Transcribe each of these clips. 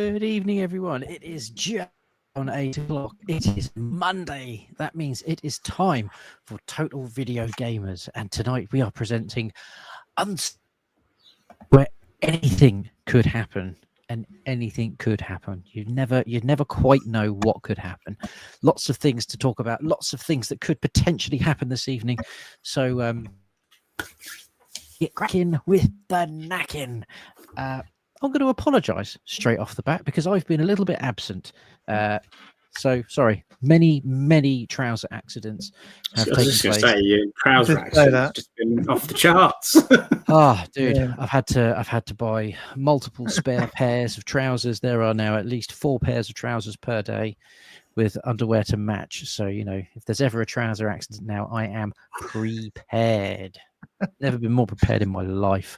Good evening, everyone. It is just on 8 o'clock. It is Monday. That means it is time for Total Video Gamers. And tonight we are presenting where anything could happen. And anything could happen. You'd never quite know what could happen. Lots of things to talk about. Lots of things that could potentially happen this evening. So get cracking with the knacking. I'm going to apologise straight off the bat because I've been a little bit absent. So sorry. Many trouser accidents have taken place. Say your trouser accidents just been off the charts. Dude, yeah. I've had to buy multiple spare pairs of trousers. There are now at least 4 pairs of trousers per day with underwear to match. So, you know, if there's ever a trouser accident now, I am prepared. Never been more prepared in my life.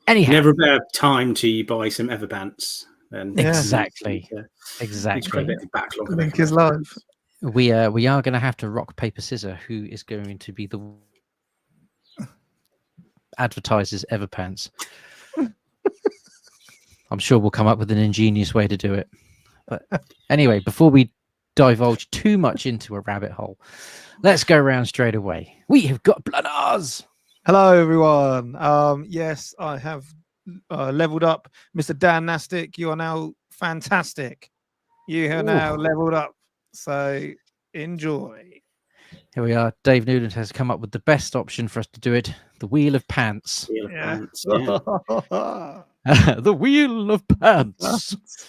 Anyhow, never a better time to buy some Everpants. Then exactly. Exactly. Link his life. We are going to have to rock paper scissors. Who is going to be the advertisers Everpants? I'm sure we'll come up with an ingenious way to do it. But anyway, before we divulge too much into a rabbit hole, let's go around straight away. We have got Blunners. Hello, everyone. Yes, I have leveled up. Mr. Dan Nastic, you are now fantastic. You have now leveled up. So enjoy. Here we are. Dave Newland has come up with the best option for us to do it. The Wheel of Pants. Wheel of Pants, The Wheel of Pants.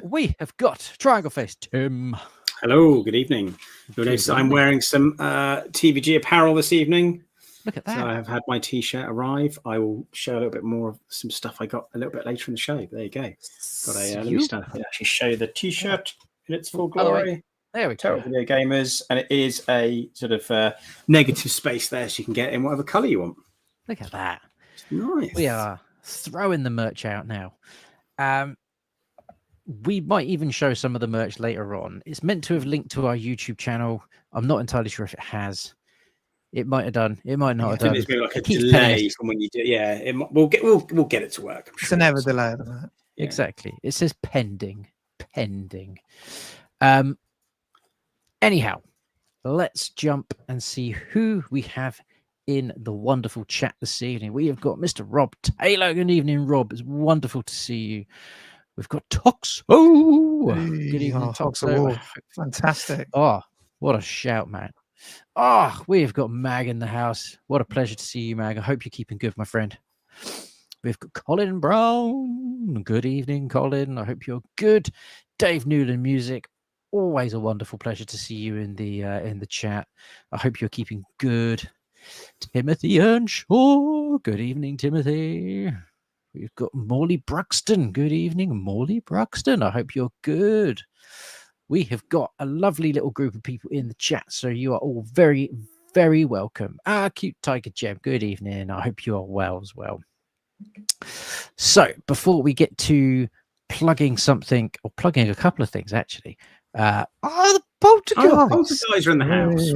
We have got Triangle Face Tim. Hello, good evening. You'll notice I'm wearing some TVG apparel this evening. Look at that. So I've had my t-shirt arrive. I will show a little bit more of some stuff I got a little bit later in the show. There you go. Got a let me stand up and actually show the t-shirt in its full glory. There we go. Total Video Gamers, and it is a sort of negative space there, so you can get in whatever colour you want. Look at that. It's nice. We are throwing the merch out now. We might even show some of the merch later on. It's meant to have linked to our YouTube channel. I'm not entirely sure if it has. It might have done. It might not have done. There's been like a delay from when you do. Yeah, we'll get it to work. It's never delay than that. Yeah. Exactly. It says pending. Anyhow, let's jump and see who we have in the wonderful chat this evening. We have got Mr. Rob Taylor. Good evening, Rob. It's wonderful to see you. We've got Toxo. Good evening, Toxo. Fantastic. Oh, what a shout, man. We've got Mag in the house. What a pleasure to see you, Mag. I hope you're keeping good, my friend. We've got Colin Brown. Good evening, Colin. I hope you're good. Dave Newland Music. Always a wonderful pleasure to see you in the chat. I hope you're keeping good. Timothy Earnshaw. Good evening, Timothy. We've got Morley Bruxton. Good evening, Morley Bruxton. I hope you're good. We have got a lovely little group of people in the chat, so you are all very, very welcome. Cute Tiger Gem. Good evening. I hope you are well as well. So before we get to plugging something, or plugging a couple of things actually. The Poltergeist. Guys are in the house.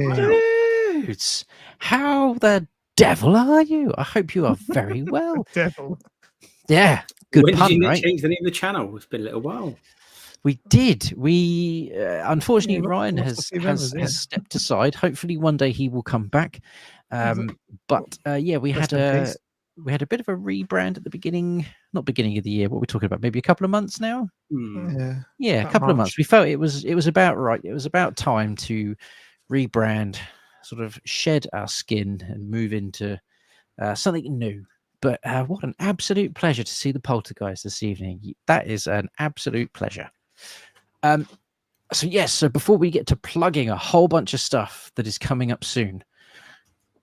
Dudes, how the devil are you? I hope you are very well. Devil. Yeah, good when pun, did you right? change the name of the channel? It's been a little while. We did. We unfortunately Ryan has stepped aside. Hopefully one day he will come back. But we had a bit of a rebrand at the beginning, not beginning of the year. What we're talking about, maybe a couple of months now. Yeah, a couple of months. We felt it was about right. It was about time to rebrand, sort of shed our skin and move into something new. But what an absolute pleasure to see the Poltergeist this evening. That is an absolute pleasure. So before we get to plugging a whole bunch of stuff that is coming up soon,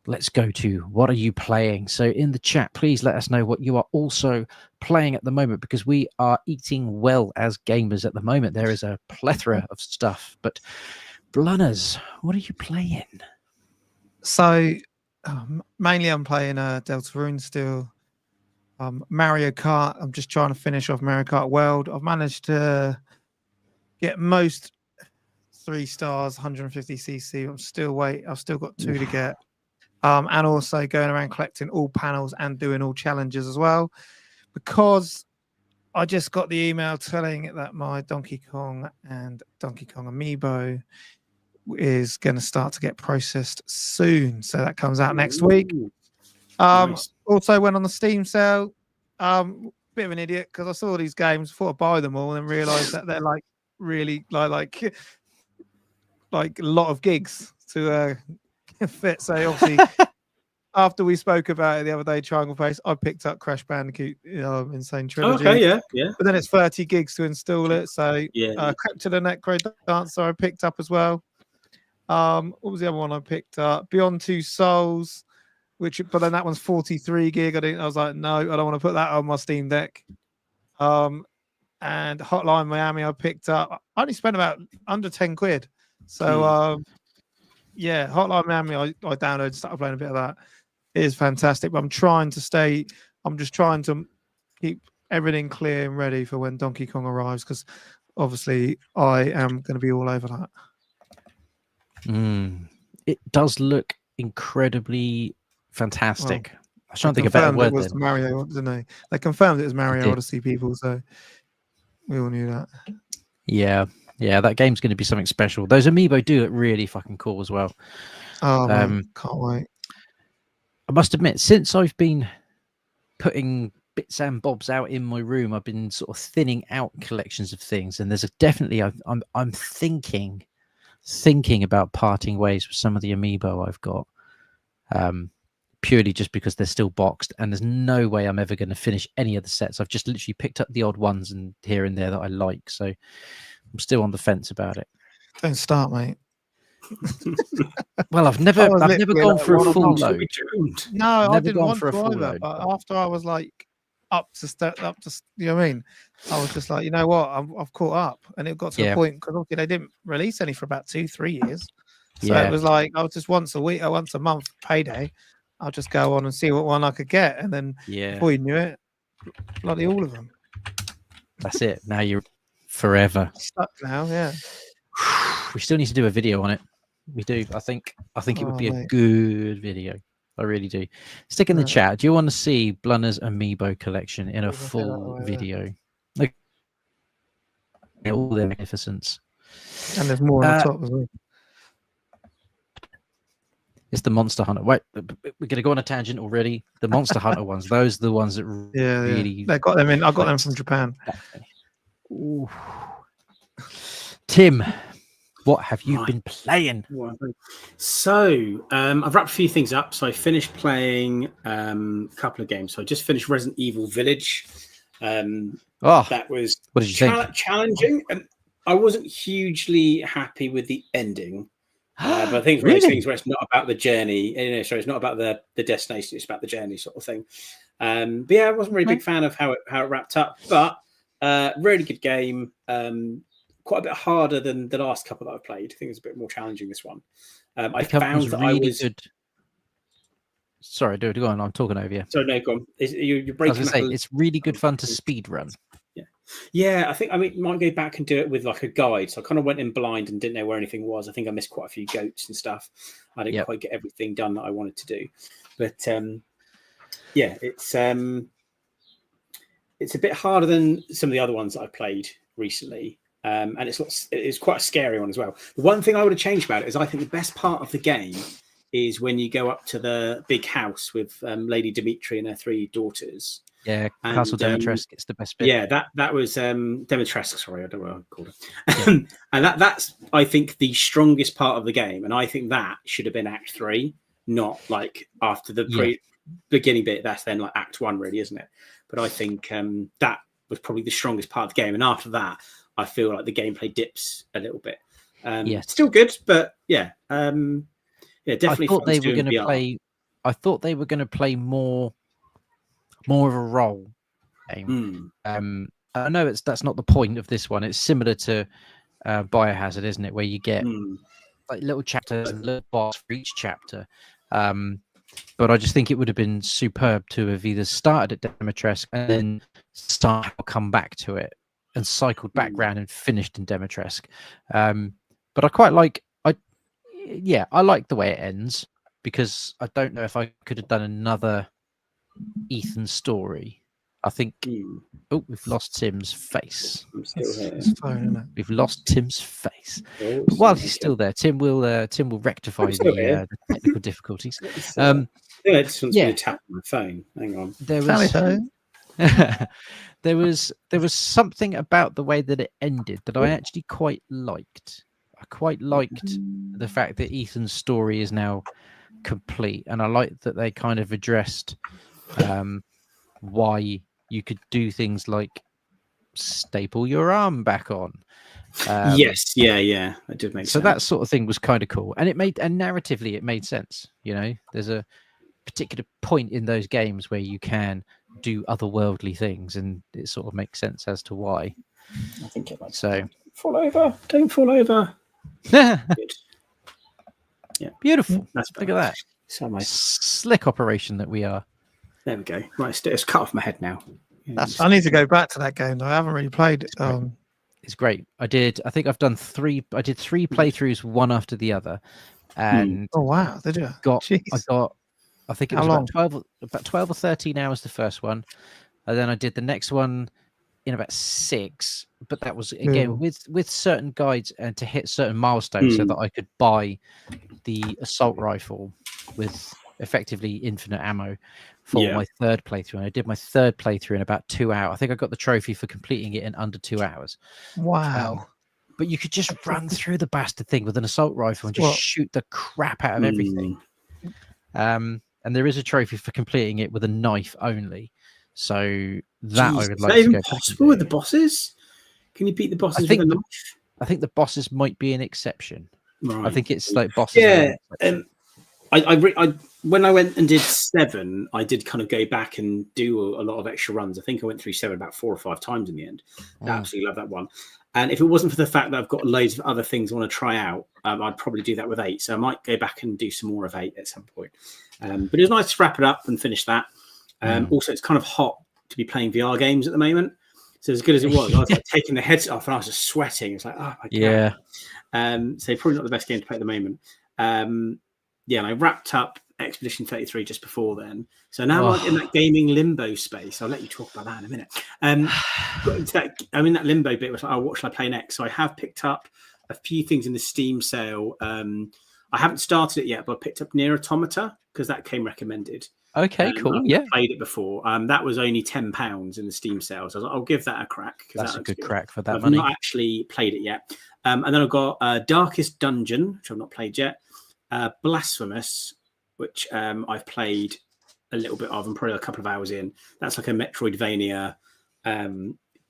let's go to what are you playing? So in the chat, please let us know what you are also playing at the moment, because we are eating well as gamers at the moment. There is a plethora of stuff. But Blunners, what are you playing? So mainly I'm playing Deltarune still. Mario Kart. I'm just trying to finish off Mario Kart World. I've managed to get most 3 stars, 150cc. I've still got 2 to get. And also going around collecting all panels and doing all challenges as well. Because I just got the email telling that my Donkey Kong and Donkey Kong Amiibo is going to start to get processed soon. So that comes out next week. Ooh, nice. Also went on the Steam sale. Bit of an idiot because I saw these games, thought I'd buy them all, and then realized that they're like really like a lot of gigs to fit. So obviously, after we spoke about it the other day, Triangle Face, I picked up Crash Bandicoot Insane Trilogy. Okay, yeah. But then it's 30 gigs to install it. So Yeah. Crypt of the Necro Dancer I picked up as well. What was the other one I picked up? Beyond Two Souls, but then that one's 43 gig. I was like, no, I don't want to put that on my Steam Deck. And Hotline Miami I picked up. I only spent about under 10 quid. So yeah, Hotline Miami I downloaded, started playing a bit of that. It is fantastic, but I'm just trying to keep everything clear and ready for when Donkey Kong arrives, because obviously I am going to be all over that. It does look incredibly fantastic. I was trying to think of a better word. It was Mario, didn't they? They confirmed it was Mario Odyssey people, so we all knew that. Yeah, that game's going to be something special. Those Amiibo do look really fucking cool as well. Oh, man, can't wait. I must admit, since I've been putting bits and bobs out in my room, I've been sort of thinning out collections of things, and there's definitely I'm thinking about parting ways with some of the Amiibo I've got, purely just because they're still boxed, and there's no way I'm ever going to finish any of the sets. I've just literally picked up the odd ones and here and there that I like, so I'm still on the fence about it. Don't start, mate. Well, I've never gone for a full load. No, I didn't want to either. But after I was like up to you know what I mean? I was just like, you know what? I've caught up, and it got to a point because obviously they didn't release any for about 2-3 years. So it was like I was just once a week or once a month payday. I'll just go on and see what one I could get, and then before you knew it, bloody all of them. That's it. Now you're forever stuck. Now, yeah. We still need to do a video on it. We do. I think it would be a good video. I really do. Stick in the chat. Do you want to see Blunners Amiibo collection in a full video? Like, all their magnificence. And there's more on the top as well. It's the Monster Hunter. Wait, we're going to go on a tangent already. The Monster Hunter ones. Those are the ones that really. They got them in. I got them from Japan. Ooh. Tim, what have you been playing? So I've wrapped a few things up. So I finished playing a couple of games. So I just finished Resident Evil Village. That was what did you think? Challenging, and I wasn't hugely happy with the ending. But I think it's one of those things where it's not about the journey. It's not about the destination. It's about the journey, sort of thing. But yeah, I wasn't really a big fan of how it wrapped up. But really good game. Quite a bit harder than the last couple that I've played. I think it's a bit more challenging, this one. I found that really I was good. Sorry, dude, go on. I'm talking over you. So no, go on. You're breaking. I was going to say, it's really good fun to speed run. Yeah. I think I might go back and do it with like a guide. So I kind of went in blind and didn't know where anything was. I think I missed quite a few goats and stuff. I didn't quite get everything done that I wanted to do. But yeah, it's a bit harder than some of the other ones that I played recently. And it's quite a scary one as well. The one thing I would have changed about it is I think the best part of the game is when you go up to the big house with Lady Dimitri and her 3 daughters. Yeah, Castle Dimitrescu. It's the best bit. Yeah, that was Dimitrescu. Sorry, I don't know what I called it. And that's I think the strongest part of the game, and I think that should have been Act 3, not like after the beginning bit. That's then like Act 1, really, isn't it? But I think that was probably the strongest part of the game, and after that, I feel like the gameplay dips a little bit. Still good, but definitely. I thought they were going to play. I thought they were going to play more of a role game. I know that's not the point of this one. It's similar to Biohazard, isn't it? Where you get like little chapters and little boss for each chapter. But I just think it would have been superb to have either started at Dimitrescu and then come back to it and cycled back round and finished in Dimitrescu. But I quite like. I like the way it ends, because I don't know if I could have done another Ethan story I think. Oh, we've lost Tim's face. I'm still here. It's fine, isn't it? We've lost Tim's face. Oh, But while he's still there, Tim will rectify I'm still here. the technical difficulties. I think it just wants me yeah. to tap on my phone. Hang on. There Sally was ho. there was something about the way that it ended that I actually quite liked. I quite liked the fact that Ethan's story is now complete, and I like that they kind of addressed why you could do things like staple your arm back on. Yes, yeah, that did make sense. So that sort of thing was kind of cool, and narratively it made sense. You know, there's a particular point in those games where you can do otherworldly things, and it sort of makes sense as to why. I think it might. So fall over, don't fall over. yeah, beautiful. That's Look at that. So nice. Slick operation that we are. There we go. Right, it's cut off my head now. That's I need to go back to that game though. I haven't really played it. It's great. I think I've done three playthroughs, one after the other, and Oh wow, did you? I think it How was long? about 12 or 13 hours the first one, and then I did the next one in about 6. But that was again with certain guides and to hit certain milestones so that I could buy the assault rifle with effectively infinite ammo for my third playthrough. And I did my third playthrough in about 2 hours. I think I got the trophy for completing it in under 2 hours. Wow. But you could just run through the bastard thing with an assault rifle and just shoot the crap out of everything. And there is a trophy for completing it with a knife only. So that I would like to go impossible with the bosses? Can you beat the bosses with a knife? I think the bosses might be an exception. Right. I think it's like bosses. Yeah. I when I went and did 7, I did kind of go back and do a lot of extra runs. I think I went through 7 about 4 or 5 times in the end. I absolutely love that one. And if it wasn't for the fact that I've got loads of other things I want to try out, I'd probably do that with 8. So I might go back and do some more of 8 at some point. But it was nice to wrap it up and finish that. Also, it's kind of hot to be playing VR games at the moment. So as good as it was, I was like taking the headset off and I was just sweating. It's like, oh my God. Yeah. So probably not the best game to play at the moment. And I wrapped up Expedition 33 just before then. So now I'm in that gaming limbo space. I'll let you talk about that in a minute. I'm in that limbo bit where what shall I play next? So I have picked up a few things in the Steam sale. I haven't started it yet, but I picked up Nier Automata because that came recommended. Okay, cool. I've played it before. That was only £10 in the Steam sale. So I was like, I'll give that a crack. That's a good crack for that I've money. not actually played it yet. And then I've got Darkest Dungeon, which I've not played yet. Blasphemous, which I've played a little bit of. I'm probably a couple of hours in. That's like a Metroidvania,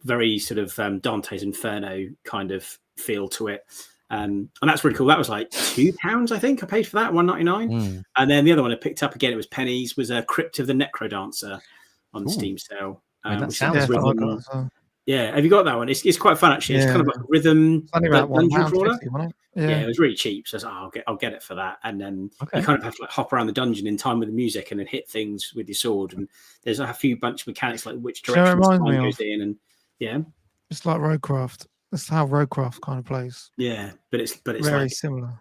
very sort of Dante's Inferno kind of feel to it. And that's really cool. That was like £2, I think. I paid for that, $1.99. And then the other one I picked up again, it was pennies, was Crypt of the Necrodancer on the Steam sale. That sounds yeah, have you got that one? It's quite fun actually. It's kind of like a rhythm dungeon crawler. It was really cheap. So I was like, I'll get it for that. And then you kind of have to like hop around the dungeon in time with the music and then hit things with your sword. And there's a few bunch of mechanics like which direction time goes in. And it's like Roadcraft. That's how Roadcraft kind of plays. Yeah, but it's very like, similar.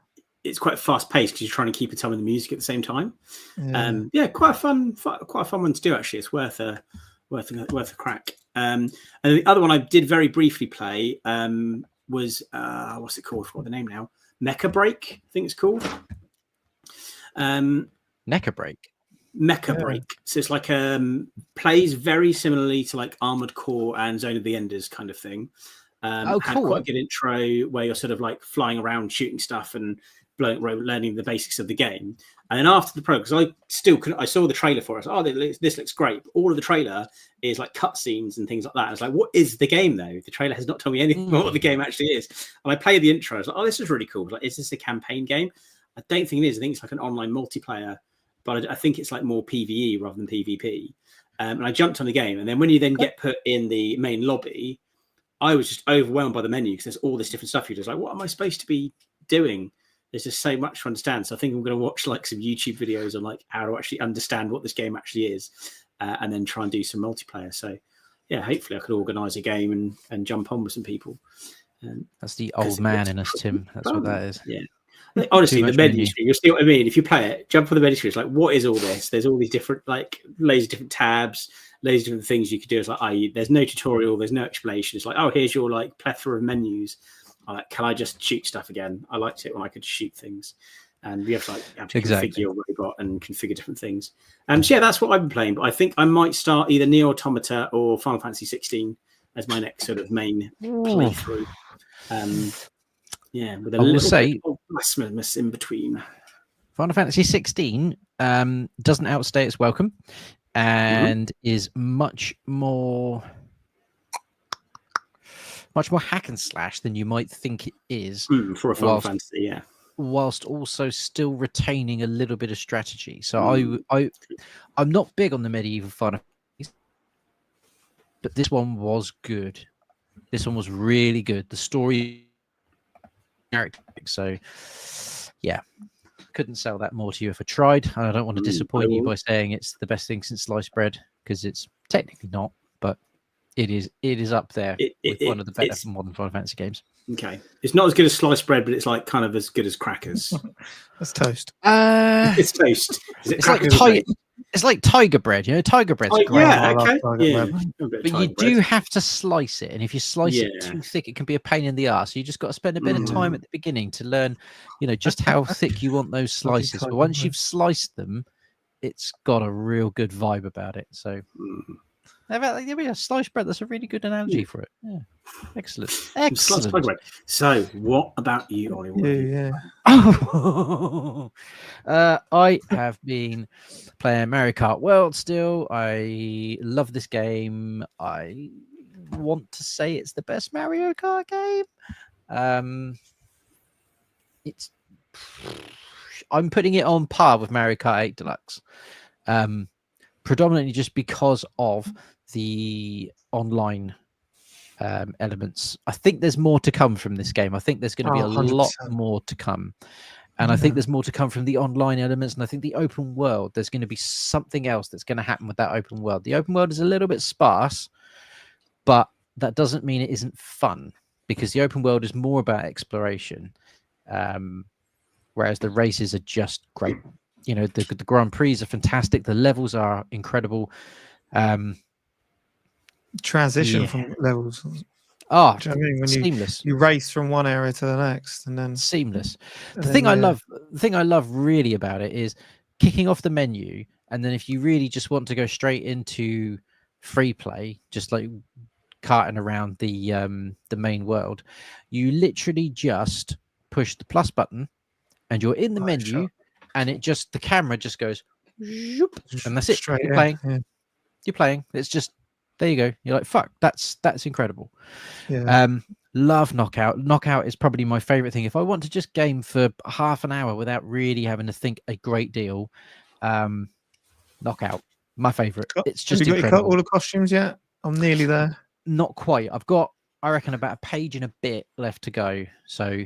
It's quite fast paced because you're trying to keep a time with the music at the same time. Quite a fun one to do actually. It's worth a crack. And the other one I did very briefly play was what's it called? What's the name now? Mecha Break, I think it's called. Mecha Break. Break. So it's like plays very similarly to like Armored Core and Zone of the Enders kind of thing. Cool. Had quite a good intro where you're sort of like flying around, shooting stuff, and learning the basics of the game. And then after the pro, because I saw the trailer for it. I was like, this looks great. But all of the trailer is like cutscenes and things like that. I was like, what is the game though? The trailer has not told me anything about what the game actually is. And I played the intro. I was like, this is really cool. I was like, is this a campaign game? I don't think it is. I think it's like an online multiplayer, but I think it's like more PvE rather than PvP. And I jumped on the game. And then when you then get put in the main lobby, I was just overwhelmed by the menu because there's all this different stuff. You're just like, what am I supposed to be doing? There's just so much to understand. So I think I'm going to watch like some YouTube videos on like how to actually understand what this game actually is, and then try and do some multiplayer. So yeah, hopefully I could organise a game and jump on with some people. That's the old man in us, Tim. That's what that is. Yeah. Honestly, the menu screen, you'll see what I mean. If you play it, jump on the menu screen. It's like, what is all this? There's all these different, like, loads of different tabs. loads of different things you could do. It's like, there's no tutorial, there's no explanation. It's like, oh, here's your like plethora of menus. Can I just shoot stuff again? I liked it when I could shoot things. And you have to configure your robot and configure different things. So yeah, that's what I've been playing. But I think I might start either Nier Automata or Final Fantasy 16 as my next sort of main playthrough. Yeah, with a little bit of blasphemous in between. Final Fantasy 16 doesn't outstay its welcome and is much more hack and slash than you might think it is for a Final Fantasy, yeah. Whilst also still retaining a little bit of strategy. So I'm not big on the medieval Final Fantasy, but this one was good. This one was really good. The story, so yeah, couldn't sell that more to you if I tried. And I don't want to disappoint you by saying it's the best thing since sliced bread, because it's technically not, but it is up there with one of the better modern Final Fantasy games. Okay, it's not as good as sliced bread, but it's like kind of as good as crackers. That's toast. It's toast. It's like tiger bread. You know, tiger bread's great. Yeah, okay. But you do have to slice it, and if you slice it too thick, it can be a pain in the ass. So you just got to spend a bit of time at the beginning to learn, just how thick you want those slices. But once you've sliced them, it's got a real good vibe about it. So. Sliced bread. That's a really good analogy for it. Yeah, excellent. So, what about you, Ollie? Yeah. I have been playing Mario Kart World still. I love this game. I want to say it's the best Mario Kart game. I'm putting it on par with Mario Kart 8 Deluxe. Predominantly just because of the online elements. I think there's more to come from this game. I think there's going to be a 100%. lot more to come. And I think there's more to come from the online elements. And I think the open world, there's going to be something else that's going to happen with that open world. The open world is a little bit sparse, but that doesn't mean it isn't fun, because the open world is more about exploration. Whereas the races are just great. The Grand Prix are fantastic. The levels are incredible. Transition from levels. Do you know what I mean? When seamless. You race from one area to the next, and then seamless. The thing I love really about it is kicking off the menu, and then if you really just want to go straight into free play, just like carting around the main world, you literally just push the plus button, and you're in the menu. And the camera just goes, and that's it. You're playing. Yeah. You're playing. It's just, there you go. You're like, fuck, that's incredible. Yeah. Love Knockout. Knockout is probably my favorite thing. If I want to just game for half an hour without really having to think a great deal, Knockout, my favorite. It's just incredible. Have you got all the costumes yet? I'm nearly there. Not quite. I've got, I reckon, about a page and a bit left to go. So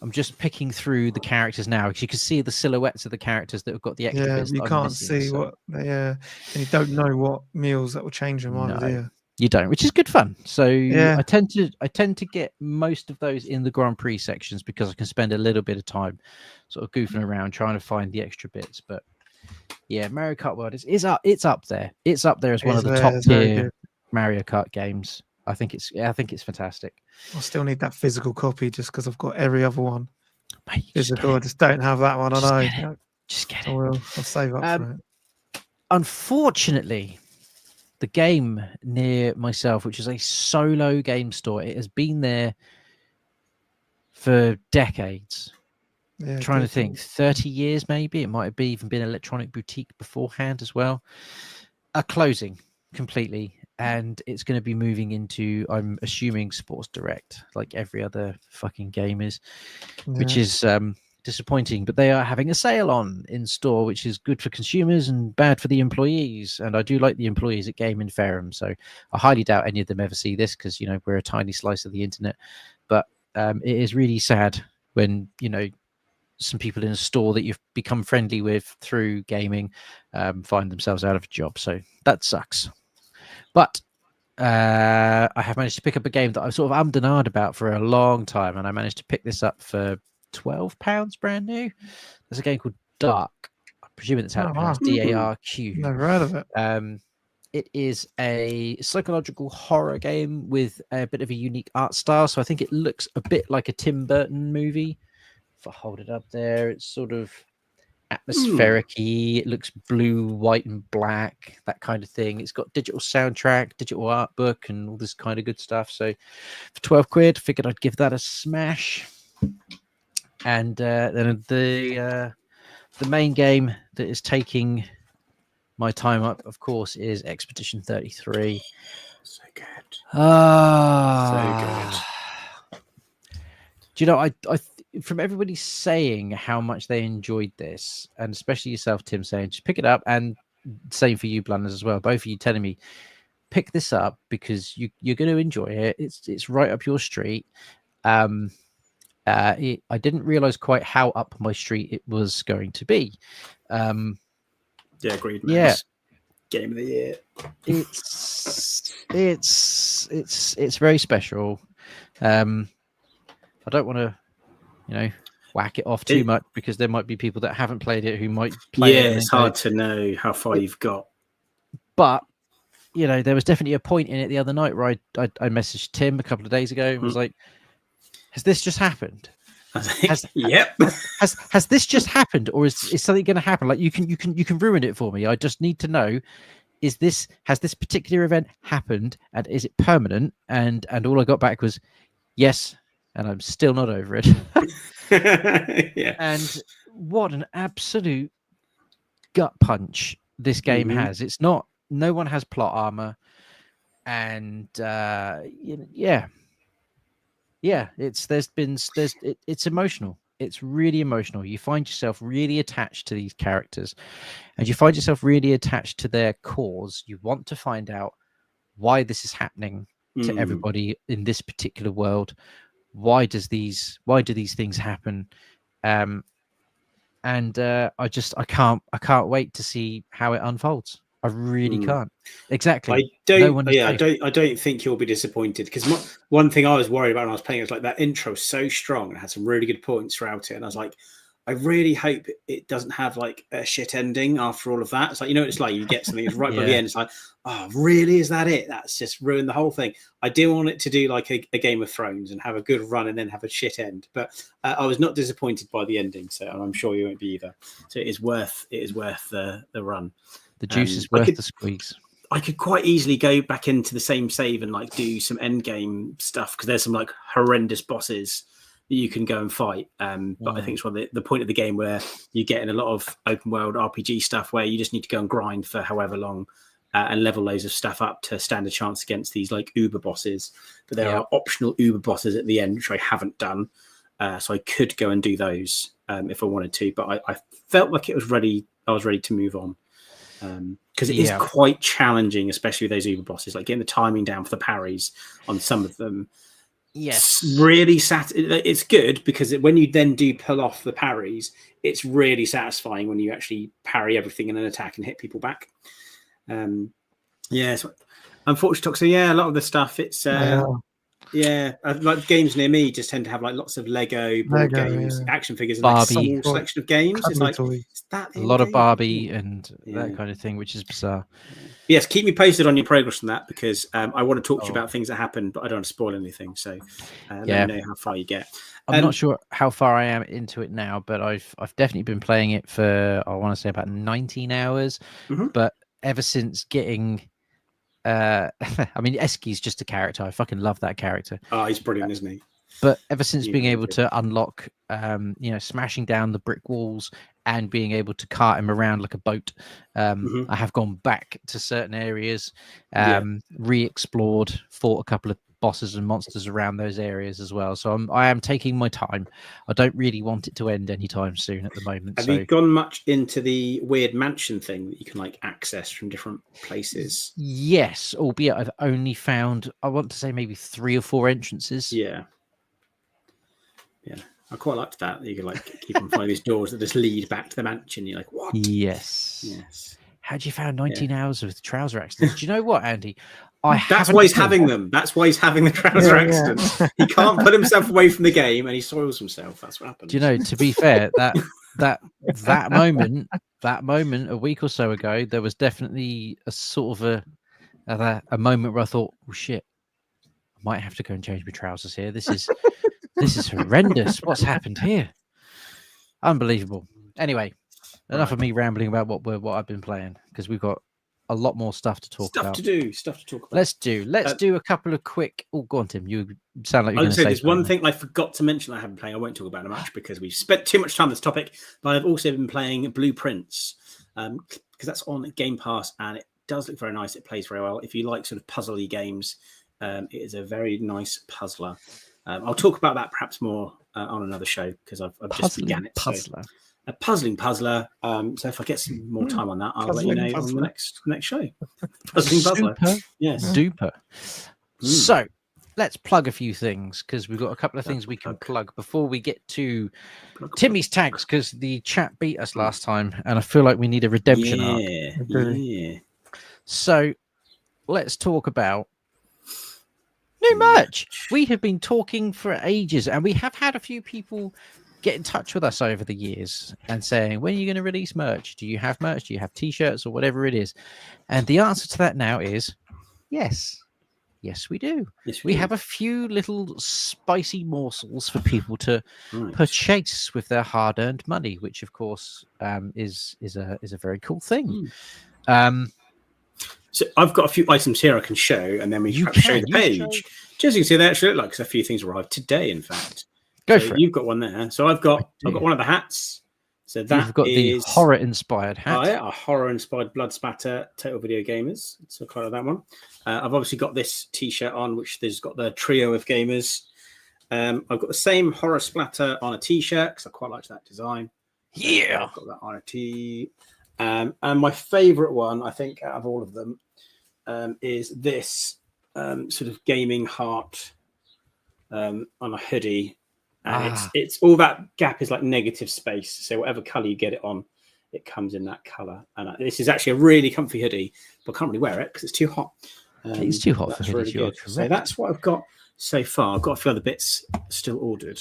I'm just picking through the characters now, because you can see the silhouettes of the characters that have got the extra bits. You can't see what they and you don't know what meals that will change them either, do you? You don't, which is good fun. So I tend to get most of those in the Grand Prix sections, because I can spend a little bit of time sort of goofing around trying to find the extra bits. But yeah, Mario Kart World it's up there. It's up there as one of the top tier Mario Kart games. I think it's fantastic. I still need that physical copy just because I've got every other one. Mate, physical. I just don't have that one. I know. Just get it. I'll save up for it. Unfortunately, the game near myself, which is a solo game store, it has been there for decades. Yeah, Trying to think, 30 years maybe. It might have even been Electronic Boutique beforehand as well. Are closing completely. And it's going to be moving into, I'm assuming, Sports Direct, like every other fucking game is, which is disappointing. But they are having a sale on in store, which is good for consumers and bad for the employees. And I do like the employees at Game Ferrum, so I highly doubt any of them ever see this, because we're a tiny slice of the internet. But it is really sad when some people in a store that you've become friendly with through gaming find themselves out of a job. So that sucks. But I have managed to pick up a game that I've sort of ummed and ahed about for a long time, and I managed to pick this up for £12 brand new. There's a game called Dark. I'm presuming that's how it's pronounced, DARQ. Never heard of it. it is a psychological horror game with a bit of a unique art style. So I think it looks a bit like a Tim Burton movie. If I hold it up there, it's sort of atmospheric-y. It looks blue, white, and black, that kind of thing. It's got digital soundtrack, digital art book, and all this kind of good stuff. So for 12 quid, figured I'd give that a smash. And then the main game that is taking my time up, of course, is Expedition 33. So good. So good. Do you know, I from everybody saying how much they enjoyed this, and especially yourself, Tim, saying just pick it up, and same for you, Blunners, as well. Both of you telling me pick this up because you're going to enjoy it. It's right up your street. I didn't realize quite how up my street it was going to be. Yeah, agreed. Yeah, game of the year. It's very special. I don't want to, whack it off too much because there might be people that haven't played it who might play it. Yeah, it's hard to know how far you've got. But there was definitely a point in it the other night where I messaged Tim a couple of days ago and was like, has this just happened? Yep. Has this just happened, or is something going to happen? Like you can ruin it for me. I just need to know: has this particular event happened, and is it permanent? And all I got back was yes, and I'm still not over it. Yeah. And what an absolute gut punch this game has. It's not. No one has plot armor, and it's emotional. It's really emotional. You find yourself really attached to these characters, and you find yourself really attached to their cause. You want to find out why this is happening to everybody in this particular world. Why do these things happen? I can't wait to see how it unfolds. I really can't. Exactly. I don't think you'll be disappointed because one thing I was worried about when I was playing it was like that intro was so strong and had some really good points throughout it, and I was like, I really hope it doesn't have like a shit ending after all of that. It's like it's like you get something that's right by the end. It's like, oh, really? Is that it? That's just ruined the whole thing. I do want it to do like a Game of Thrones and have a good run and then have a shit end. But I was not disappointed by the ending, so I'm sure you won't be either. So it is worth the run. The juice is worth the squeeze. I could quite easily go back into the same save and like do some end game stuff because there's some like horrendous bosses that you can go and fight. But I think it's one of the point of the game where you get in a lot of open world RPG stuff where you just need to go and grind for however long and level loads of stuff up to stand a chance against these like uber bosses. But there are optional uber bosses at the end, which I haven't done. So I could go and do those if I wanted to, but I felt like I was ready to move on. Because it is quite challenging, especially with those uber bosses, like getting the timing down for the parries on some of them. Yes, really it's good because when you then do pull off the parries, it's really satisfying when you actually parry everything in an attack and hit people back. So unfortunately, so a lot of the stuff it's like games near me just tend to have like lots of Lego board games, action figures, and Barbie, like a small selection of games. It's like a lot of Barbie and that kind of thing, which is bizarre. Yes, keep me posted on your progress on that because I want to talk to you about things that happen, but I don't want to spoil anything. So let me know how far you get. I'm not sure how far I am into it now, but I've definitely been playing it for I want to say about 19 hours. But ever since getting I mean, Eski's just a character. I fucking love that character. Oh, he's brilliant, isn't he? But ever since being able to unlock, smashing down the brick walls and being able to cart him around like a boat, I have gone back to certain areas, re-explored, fought a couple of bosses and monsters around those areas as well. So I am taking my time. I don't really want it to end anytime soon at the moment. Have you gone much into the weird mansion thing that you can like access from different places? Yes, albeit I've only found, I want to say maybe 3 or 4 entrances. Yeah. I quite liked that. You could like keep on finding these doors that just lead back to the mansion. You're like, what? Yes. How'd you found 19 hours with trouser accidents? Do you know what, Andy? That's why he's having them. That's why he's having the trouser accidents. He can't put himself away from the game, and he soils himself. That's what happens. Do you know? To be fair, that moment a week or so ago, there was definitely a sort of a moment where I thought, "Oh shit, I might have to go and change my trousers here. This is horrendous. What's happened here? Unbelievable." Anyway, enough of me rambling about what I've been playing, because we've got a lot more stuff to talk about. Stuff to talk about. Let's do a couple of quick. Oh, go on, Tim. You sound like you're going to say. There's one thing I forgot to mention I haven't played. I won't talk about it much because we've spent too much time on this topic. But I've also been playing Blueprints because that's on Game Pass and it does look very nice. It plays very well. If you like sort of puzzly games, it is a very nice puzzler. I'll talk about that perhaps more on another show because I've just began it. Puzzler. So, a puzzling puzzler. So if I get some more time on that, I'll let you know on the next show. Puzzling puzzler. Yes. Duper. So let's plug a few things because we've got a couple of things we can plug before we get to Timmy's tags, because the chat beat us last time and I feel like we need a redemption arc. Yeah. So let's talk about new merch. We have been talking for ages and we have had a few people get in touch with us over the years and saying, when are you going to release merch? Do you have merch? Do you have t-shirts or whatever it is? And the answer to that now is yes. Yes, we do. Yes, we have a few little spicy morsels for people to purchase with their hard-earned money, which of course is a very cool thing. So I've got a few items here I can show, and then we can show the page. Just so you can see they actually look like a few things arrived today, in fact. Go for it. You've got one there. So I've got one of the hats. So that You've got the horror-inspired hat. Oh, yeah, a horror-inspired blood spatter Total Video Gamers. So kind of that one. I've obviously got this T-shirt on, which there's got the trio of gamers. I've got the same horror splatter on a T-shirt because I quite like that design. Yeah, I've got that on a T. And my favourite one, I think, out of all of them, is this sort of gaming heart on a hoodie. And it's all that gap is like negative space. So whatever colour you get it on, it comes in that colour. And this is actually a really comfy hoodie, but I can't really wear it because it's too hot. It's too hot for hoodies. Really good. So that's what I've got so far. I've got a few other bits still ordered.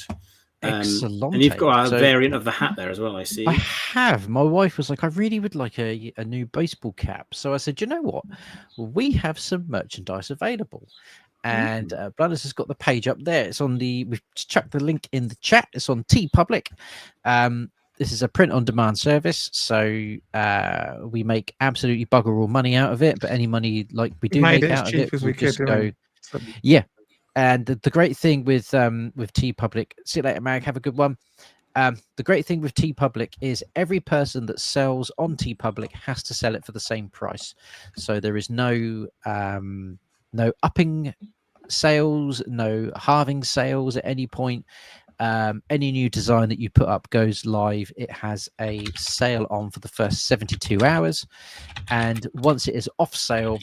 Excellent. And you've got a variant of the hat there as well, I see. I have. My wife was like, I really would like a new baseball cap. So I said, you know what? We have some merchandise available. And Blunners has got the page up there. It's on we've chucked the link in the chat. It's on TeePublic. This is a print-on-demand service. So we make absolutely bugger all money out of it. But any money like we do make out of it, we'll just go. Yeah. And the great thing with TeePublic, see you later, Mag, have a good one. The great thing with TeePublic is every person that sells on TeePublic has to sell it for the same price. So there is no upping sales, no halving sales at any point. Any new design that you put up goes live. It has a sale on for the first 72 hours. And once it is off sale,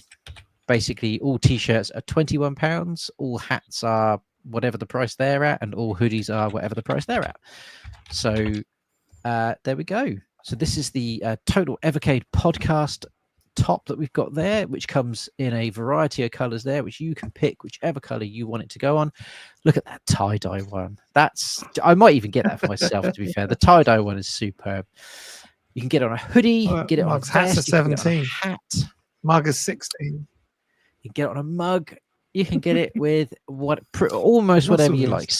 basically all t-shirts are £21, all hats are whatever the price they're at, and all hoodies are whatever the price they're at. So there we go. So this is the Total Evercade podcast top that we've got there, which comes in a variety of colors there, which you can pick whichever color you want it to go on. Look at that tie-dye one. I might even get that for myself, to be fair. The tie-dye one is superb. You can get it on a hoodie, you can get it on a hats are 17. hat. Mug is 16. You can get it on a mug. You can get it with almost whatever you like.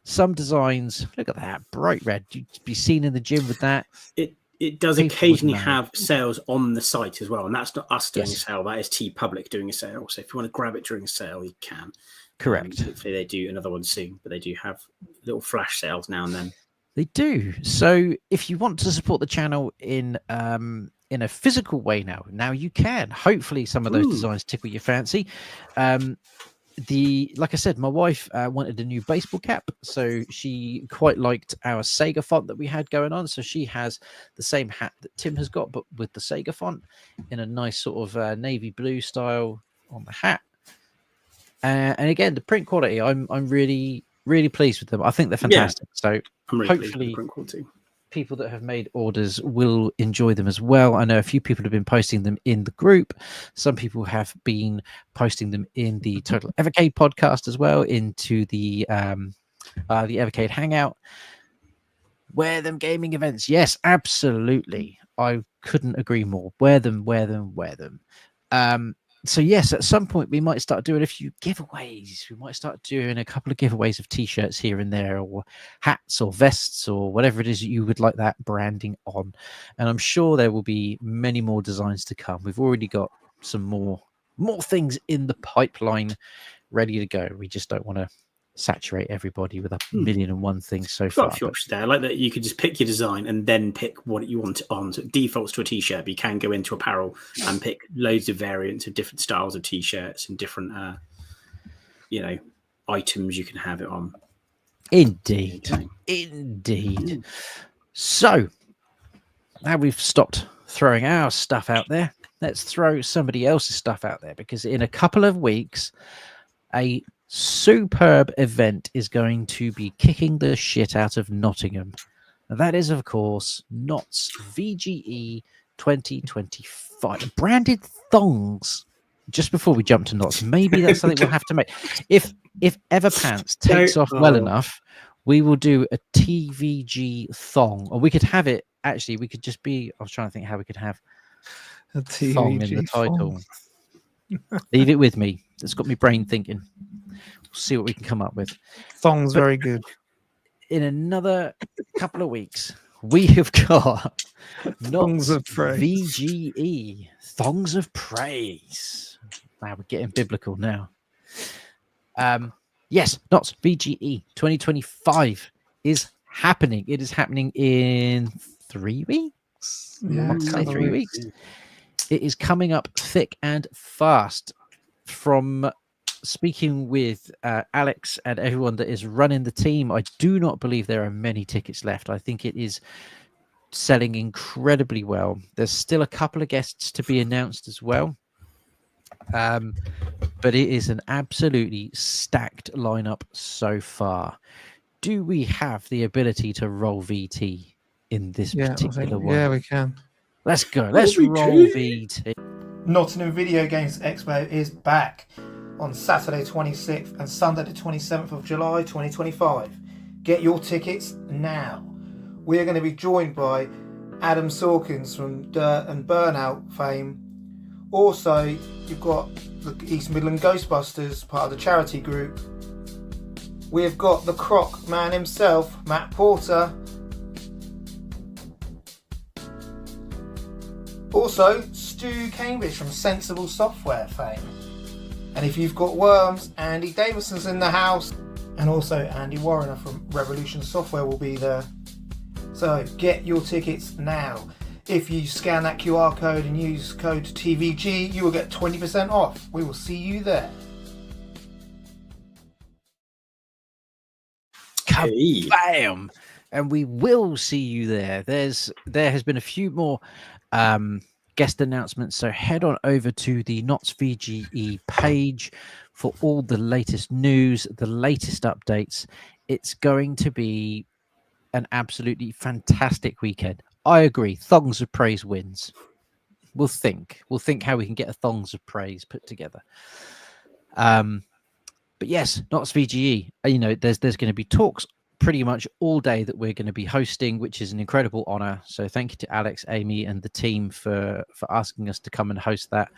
Some designs, look at that, bright red. You'd be seen in the gym with that. It does occasionally have sales on the site as well, and that's not us doing a sale. That is TeePublic doing a sale. So if you want to grab it during a sale, you can. Correct. Hopefully they do another one soon, but they do have little flash sales now and then. They do. So if you want to support the channel in a physical way now you can. Hopefully some of those designs tickle your fancy. Like I said, my wife wanted a new baseball cap, so she quite liked our Sega font that we had going on. So she has the same hat that Tim has got, but with the Sega font in a nice sort of navy blue style on the hat. And again, the print quality, I'm really, really pleased with them. I think they're fantastic. So hopefully people that have made orders will enjoy them as well. I know a few people have been posting them in the group. Some people have been posting them in the Total Evercade podcast as well, into the Evercade Hangout. Wear them gaming events. Yes, absolutely. I couldn't agree more. Wear them. So yes, at some point we might start doing a few giveaways. We might start doing a couple of giveaways of t-shirts here and there, or hats or vests or whatever it is that you would like that branding on. And I'm sure there will be many more designs to come. We've already got some more things in the pipeline ready to go. We just don't want to saturate everybody with a million and one things so far. Got a few options there. I like that you could just pick your design and then pick what you want it on. So it defaults to a t-shirt, but you can go into apparel and pick loads of variants of different styles of t-shirts and different items you can have it on. Indeed. So now we've stopped throwing our stuff out there, let's throw somebody else's stuff out there, because in a couple of weeks a superb event is going to be kicking the shit out of Nottingham. That is, of course, Knott's VGE 2025. Branded thongs. Just before we jump to Knott's, maybe that's something we'll have to make. If Everpants takes off well enough, we will do a TVG thong. Or we could have it, actually, we could just be, I was trying to think how we could have a thong in the title. Leave it with me. It's got me brain thinking. We'll see what we can come up with. Thong's very good. In another couple of weeks, we have got Thongs of Praise. VGE, Thongs of Praise. Wow, we're getting biblical now. Yes, Knott's VGE 2025 is happening. It is happening in 3 weeks. Yeah, 3 weeks. It is coming up thick and fast. From speaking with Alex and everyone that is running the team, I do not believe there are many tickets left. I think it is selling incredibly well. There's still a couple of guests to be announced as well. But it is an absolutely stacked lineup so far. Do we have the ability to roll VT in this particular one? Yeah, we can. Let's go. Let's roll VT. Nottingham Video Games Expo is back on Saturday 26th and Sunday the 27th of July 2025. Get your tickets now. We are going to be joined by Adam Sawkins from Dirt and Burnout fame. Also, you've got the East Midland Ghostbusters, part of the charity group. We have got the Croc man himself, Matt Porter. Also, Stu Cambridge from Sensible Software fame. And if you've got worms, Andy Davison's in the house. And also Andy Warrener from Revolution Software will be there. So get your tickets now. If you scan that QR code and use code TVG, you will get 20% off. We will see you there. Kabam! And we will see you there. There has been a few more guest announcements, so head on over to the Knott's VGE page for all the latest news, the latest updates. It's going to be an absolutely fantastic weekend. I agree. Thongs of Praise wins. We'll think how we can get a Thongs of Praise put together. But yes, Knott's VGE. You know, there's going to be talks pretty much all day that we're going to be hosting, which is an incredible honor. So thank you to Alex, Amy, and the team for asking us to come and host that.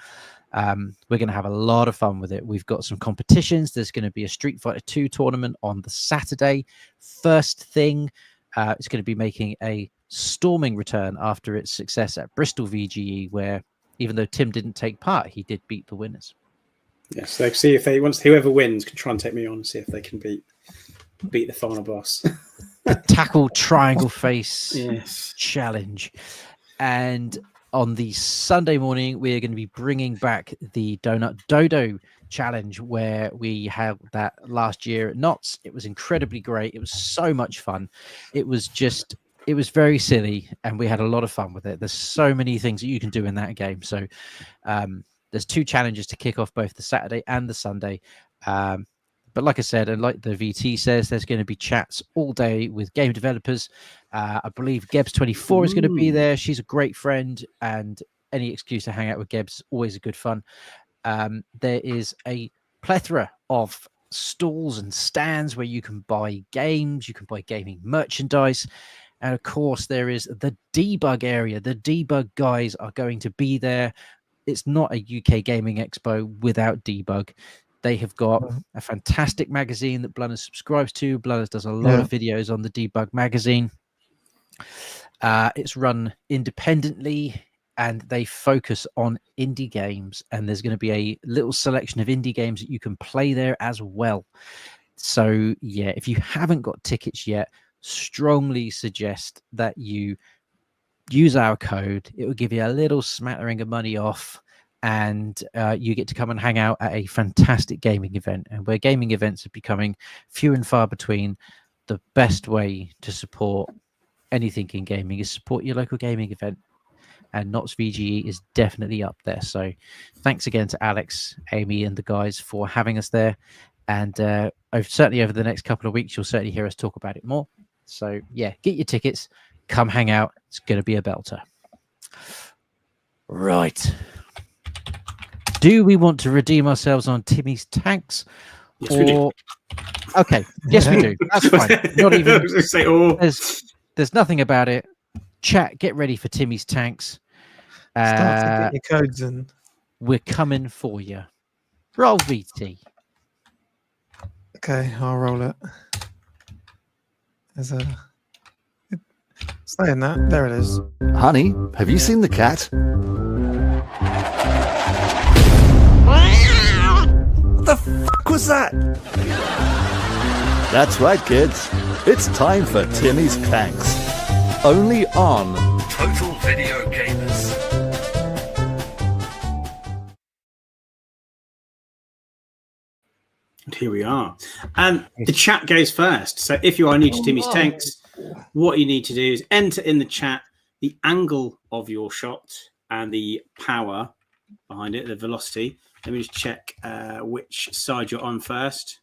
We're going to have a lot of fun with it. We've got some competitions. There's going to be a Street Fighter 2 tournament on the Saturday. First thing, it's going to be making a storming return after its success at Bristol VGE, where even though Tim didn't take part, he did beat the winners. Yes, so see if whoever wins can try and take me on, see if they can beat the final boss. The tackle triangle face yes. challenge. And on the Sunday morning, we are going to be bringing back the Donut Dodo challenge, where we had that last year at Knott's. It was incredibly great. It was so much fun. It was very silly, and we had a lot of fun with it. There's so many things that you can do in that game. So there's 2 challenges to kick off both the Saturday and the Sunday. But like I said, and like the VT says, there's going to be chats all day with game developers. I believe Gebs24 is going to be there. She's a great friend, and any excuse to hang out with Gebs is always a good fun. There is a plethora of stalls and stands where you can buy games, you can buy gaming merchandise. And of course, there is the debug area. The debug guys are going to be there. it's not a UK gaming expo without debug. They have got a fantastic magazine that Blunners subscribes to. Blunners does a lot of videos on the debug magazine. It's run independently, and they focus on indie games, and there's going to be a little selection of indie games that you can play there as well. So yeah, if you haven't got tickets yet, strongly suggest that you use our code. It will give you a little smattering of money off, and you get to come and hang out at a fantastic gaming event. And where gaming events are becoming few and far between, the best way to support anything in gaming is support your local gaming event. And Knott's VGE is definitely up there. So thanks again to Alex, Amy, and the guys for having us there. And certainly over the next couple of weeks, you'll certainly hear us talk about it more. So yeah, get your tickets, come hang out. It's going to be a belter. Right. Do we want to redeem ourselves on Timmy's tanks? Yes, we do. Okay. Yes, we do. That's fine. Not even. Say, oh. There's nothing about it. Chat, get ready for Timmy's tanks. Start to get your codes in. We're coming for you. Roll VT. Okay, I'll roll it. There's a. Stay in that. There it is. Honey, have you seen the cat? What the fuck was that? That's right, kids. It's time for Timmy's Tanks. Only on Total Video Gamers. And here we are. The chat goes first. So if you are new to Timmy's Tanks, what you need to do is enter in the chat the angle of your shot and the power behind it, the velocity. Let me just check which side you're on first.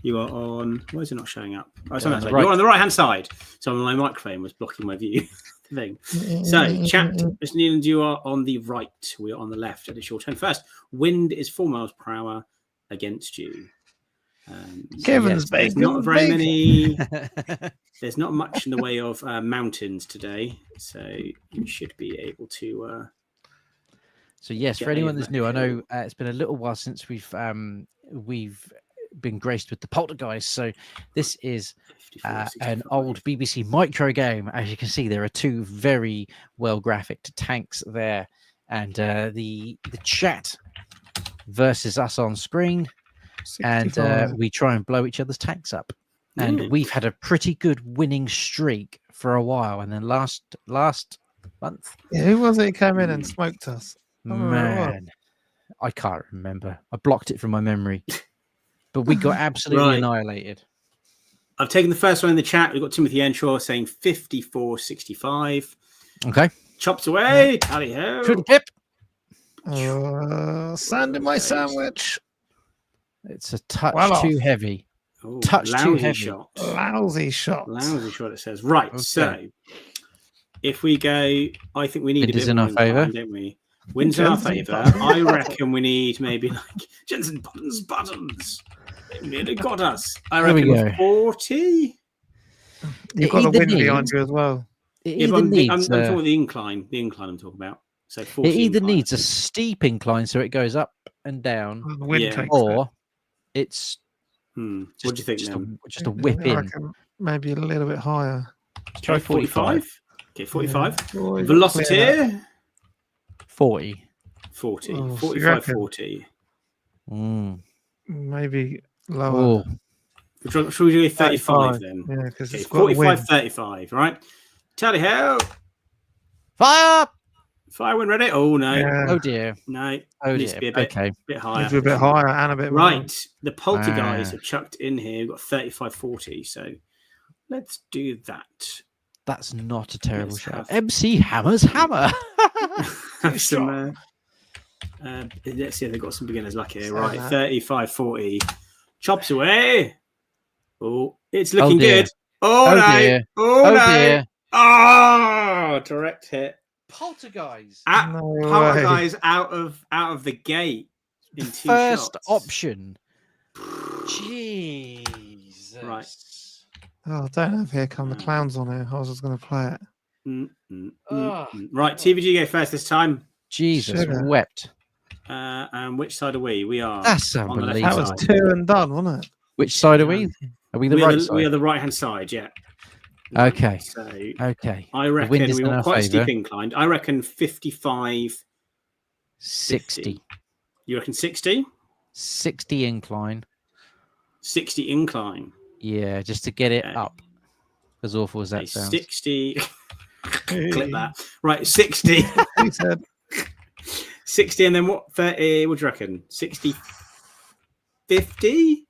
You are on. Why is it not showing up? Oh, it's on that side. Right. You're on the right-hand side. So my microphone was blocking my view. Thing. So, chat, Mr. Newland, you are on the right. We are on the left. And it's your turn first. Wind is 4 miles per hour against you. Kevin's there's not very many. There's not much in the way of mountains today, so you should be able to. So yes, for anyone that's new, I know it's been a little while since we've been graced with the Poltergeist. So this is an old BBC micro game. As you can see, there are two very well graphicked tanks there, and the chat versus us on screen. 65. And we try and blow each other's tanks up. And we've had a pretty good winning streak for a while. And then last month, who was it who came in and smoked us? Man, I can't remember. I blocked it from my memory. But we got absolutely annihilated. I've taken the first one in the chat. We've got Timothy Enshaw saying 54-65. Okay. Chops away. Tally ho. To the pip. Sand in my sandwich. It's a touch too heavy. Ooh, touch too heavy. Shot. Lousy shot. Lousy shot, it says. Right, okay. So if we go, I think we need Wind a bit in more our favour. don't we? Wind's in our favour. I reckon we need maybe like Jensen buttons. It nearly got us. I reckon 40. You've got the wind behind you as well. I'm talking about the incline. The incline I'm talking about. So 40 it either incline, needs a steep incline so it goes up and down, or it's what do you think? Just a whip in. Maybe a little bit higher. Try 45. Okay, 45. Yeah. Velocity. 40. 45, 40. Maybe lower. Should we do 35 then? Yeah, because okay, 45, 35, right? Tally ho! Fire! Fire when ready. Oh, no. Yeah. Oh, dear. No. Oh, needs dear. to be a bit, okay. bit higher. Needs to be a bit higher and a bit more. Right. The Poltergeist are chucked in here. We've got 35, 40. So let's do that. That's not a terrible shot. MC Hammer's hammer. Have some, let's see if they've got some beginner's luck here. Right, 35, 40. Chops away. Oh, it's looking good. Oh, no. Dear. Oh, no. Dear. Oh, direct hit. Poltergeist. Poltergeist out of the gate in two first shots. Option. Jesus. Right. Oh, I don't have Here Come the Clowns on here. I was just going to play it. Right, TVG go first this time. Jesus Sugar. wept. And which side are we? We are That's on the left unbelievable. That was side. 2 and done, wasn't it? Which side are we? Are we the right side? We are the right-hand side, yeah. Okay. So Okay. I The reckon wind is we in want our quite favour. steep inclined. I reckon 55, 60. You reckon 60? 60 incline. 60 incline. Yeah, just to get it Okay. up. As awful as that Okay, sounds. 60. Clip that. Right, 60. He said 60, and then what? 30. What do you reckon? 60, 50?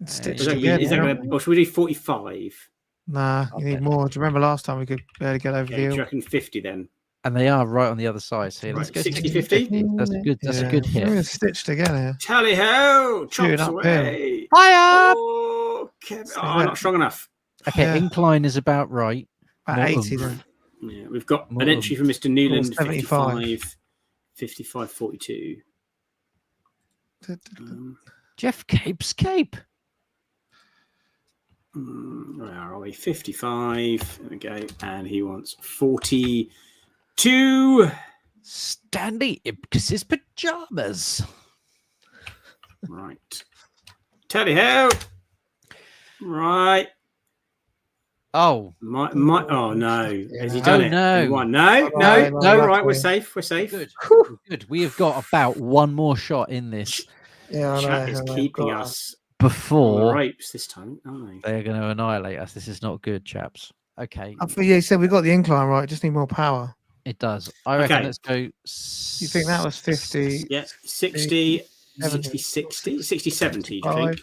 stitched Is that together. going to, or should we do 45? Nah, you need more. Do you remember last time we could barely get over Okay, the do you hill? reckon 50 then? And they are right on the other side. So let's Right, go 60, 50. That's good. That's a good We're hit. stitched together. Tally ho! Shooting Chops uphill. away! Fire! Oh, not strong enough. Okay, Yeah. incline is about right. About More 80 oomph. then. Yeah, we've got More an entry from Mr. Newland, 75. 55, 42. Jeff Cape's Cape. Where are we? 55. There we go. And he wants 42. Stanley Ipkiss's pajamas. Right. Tally ho! Right. Oh. Oh no! Has he done Oh, it? no. He won. No. Right, we're safe. We're safe. Good. Good. We have got about one more shot in this Yeah, I Chat is know. keeping us on the before ropes this time, aren't they? they're going to annihilate us. This is not good, chaps. Okay, I thought you said we got the incline right. Just need more power. it does. I reckon Okay. let's go. You think that was 50? Yeah, 60, 70. 60, 70, do you 65. think?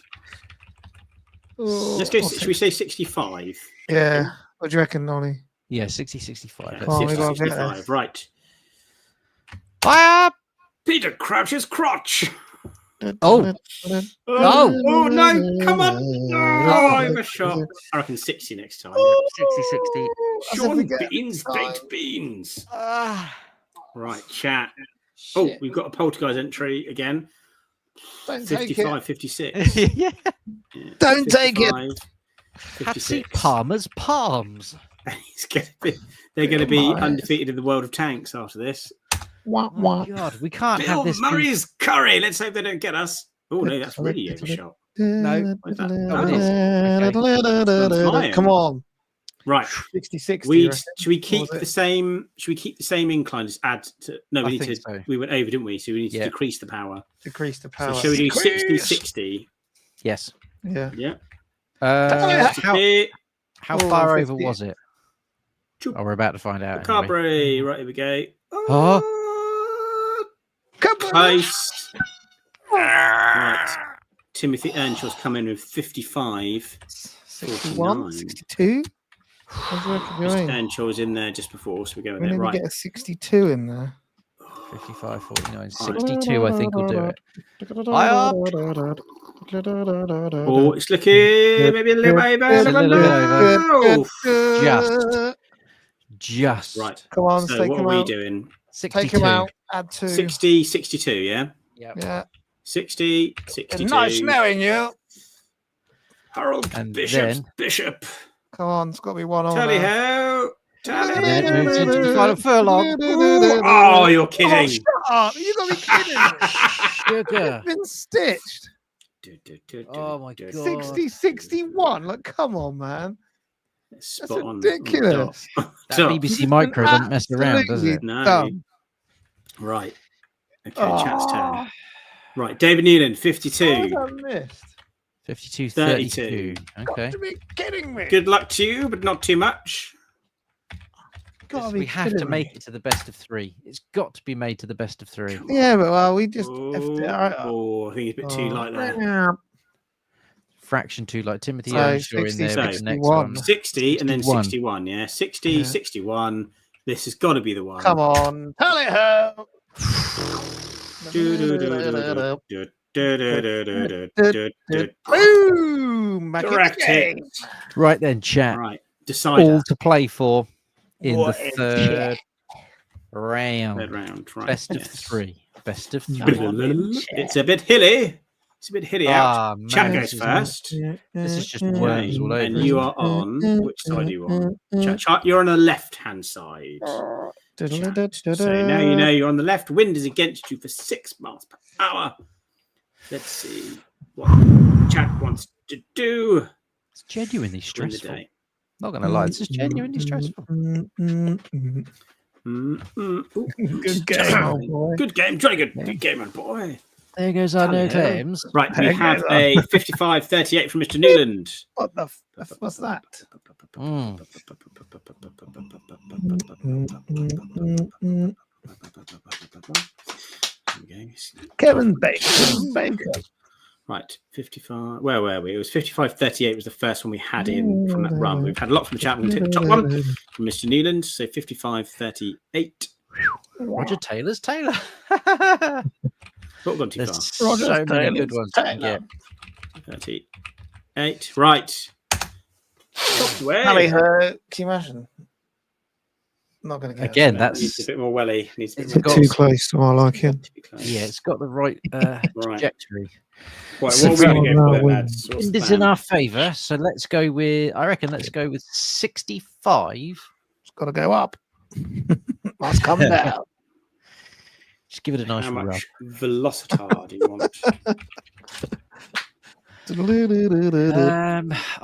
Oh, Let's go, should we say 65? Yeah. What do you reckon, Ollie? Yeah, 60, 65. Okay, Let's Come on, see. we 60, gotta get 65, right. Fire! Peter Crouch's crotch. Oh. Oh, no, come on. Oh, I'm a shot. I reckon 60 next time. 60, 60. Sean Beans, baked beans. Right, chat. Oh, we've got a poltergeist entry again. Don't take 55, it. 56. Yeah. Yeah, Don't take it. 55, Patsy 56. Palmer's palms. They're going to be Nice. undefeated in the world of tanks after this. Wah, Oh wah. my God, we can't have Bill this. Murray's curry. Let's hope they don't get us. Oh no, that's really overshot. No. What is that? Oh, it is. Okay. Come on. Right. 60-60. We you reckon? should we What keep was the it? same? Should we keep the same incline? Just add to. No, we I need to. think so. We went over, didn't we? So we need to Yeah. decrease the power. Decrease the power. So shall we do 60, Decrease. 60? Yes. Yeah. Yeah. How 60. how far 50. over was it? Choop. Oh, we're about to find out. Anyway. Cabri. Right, here we go. Come on. Close. Right. Timothy Earnshaw's come in with 55. 61, 49. 62. What do you reckon you're in? Earnshaw was in there just before, so we're going We there. need to Right. get a 62 in there. 55, 49, 62, I think will do it. Oh, it's looking maybe a little bit over. It's a little bit Oh. Just. Right. Come on, So take what him are we out. doing? 62. Take him out. Add 2. 60, 62, yeah? Yep. Yeah. 60, 62. Nice knowing you. Harold And Bishop. then- Come on, it's got to be one on. Tally now. ho. Tally And then it moves into the ho. final furlong. Ooh, oh, you're Oh, kidding. shut up. You got to be kidding me. Sugar. It's been stitched. Oh my God. 60, 61. Like, come on, man. Spot That's on. ridiculous. Dot. That Dot. BBC Micro doesn't mess around, does it? No. Dumb. Right. Okay, chat's turn. Oh, Right, David Newland, how 52. was I missed? 52, 32. 32. Okay. Got to be kidding me. Good luck to you, but not too much. Gotta be We have to kidding make me. it to the best of 3. It's got to be made to the best of 3. Yeah, but well, we just. Oh, I think it's a bit too light there. Fraction 2, like Timothy So, Earnshaw in there 60, with the next 61. one. 60 and then 61. 61, yeah. 60, Yeah. 61. This has got to be the one. Come on. Tally ho. Boom. Correct hit. Right then, chat. Right, decider. All to play for in What the a third round. Third round, right. Best of yes. 3. Best of 3. It's a bit hilly. It's a bit hitty out. Chat man, goes first. this is just worms all over. And isn't you it? are on which side are you on? Chat, you're on the left-hand side. Chat. So now you know you're on the left. Wind is against you for 6 miles per hour. Let's see what chat wants to do. It's genuinely during the stressful. day. Not gonna lie, this is genuinely stressful. Ooh, Good game, old boy. Good game, jolly good. Good game, old boy. There goes our no Hello. claims. Right, we have a 55-38 from Mr. Newland. What the what's that? Kevin Bacon. Right, 55. Where were we? It was 55-38 was the first one we had in from that run. We've had a lot from the chat. We'll take the top one from Mr. Newland. So 55-38. Roger Taylor's Taylor. Not gone too There's far. so many good ones. You can get. 38. Right. Harry, can you imagine? Not going to get Again, Needs that's a bit more welly. Needs a bit it's more got- too close to my liking. yeah, it's got the right Right. trajectory. Right, So what are we going to go for then, wind. lads? What's Wind the is in plan? our favour, so let's go with. I reckon let's go with 65. It's got to go up. Must come down. Just give it a nice How rub. much velocitar do you want? I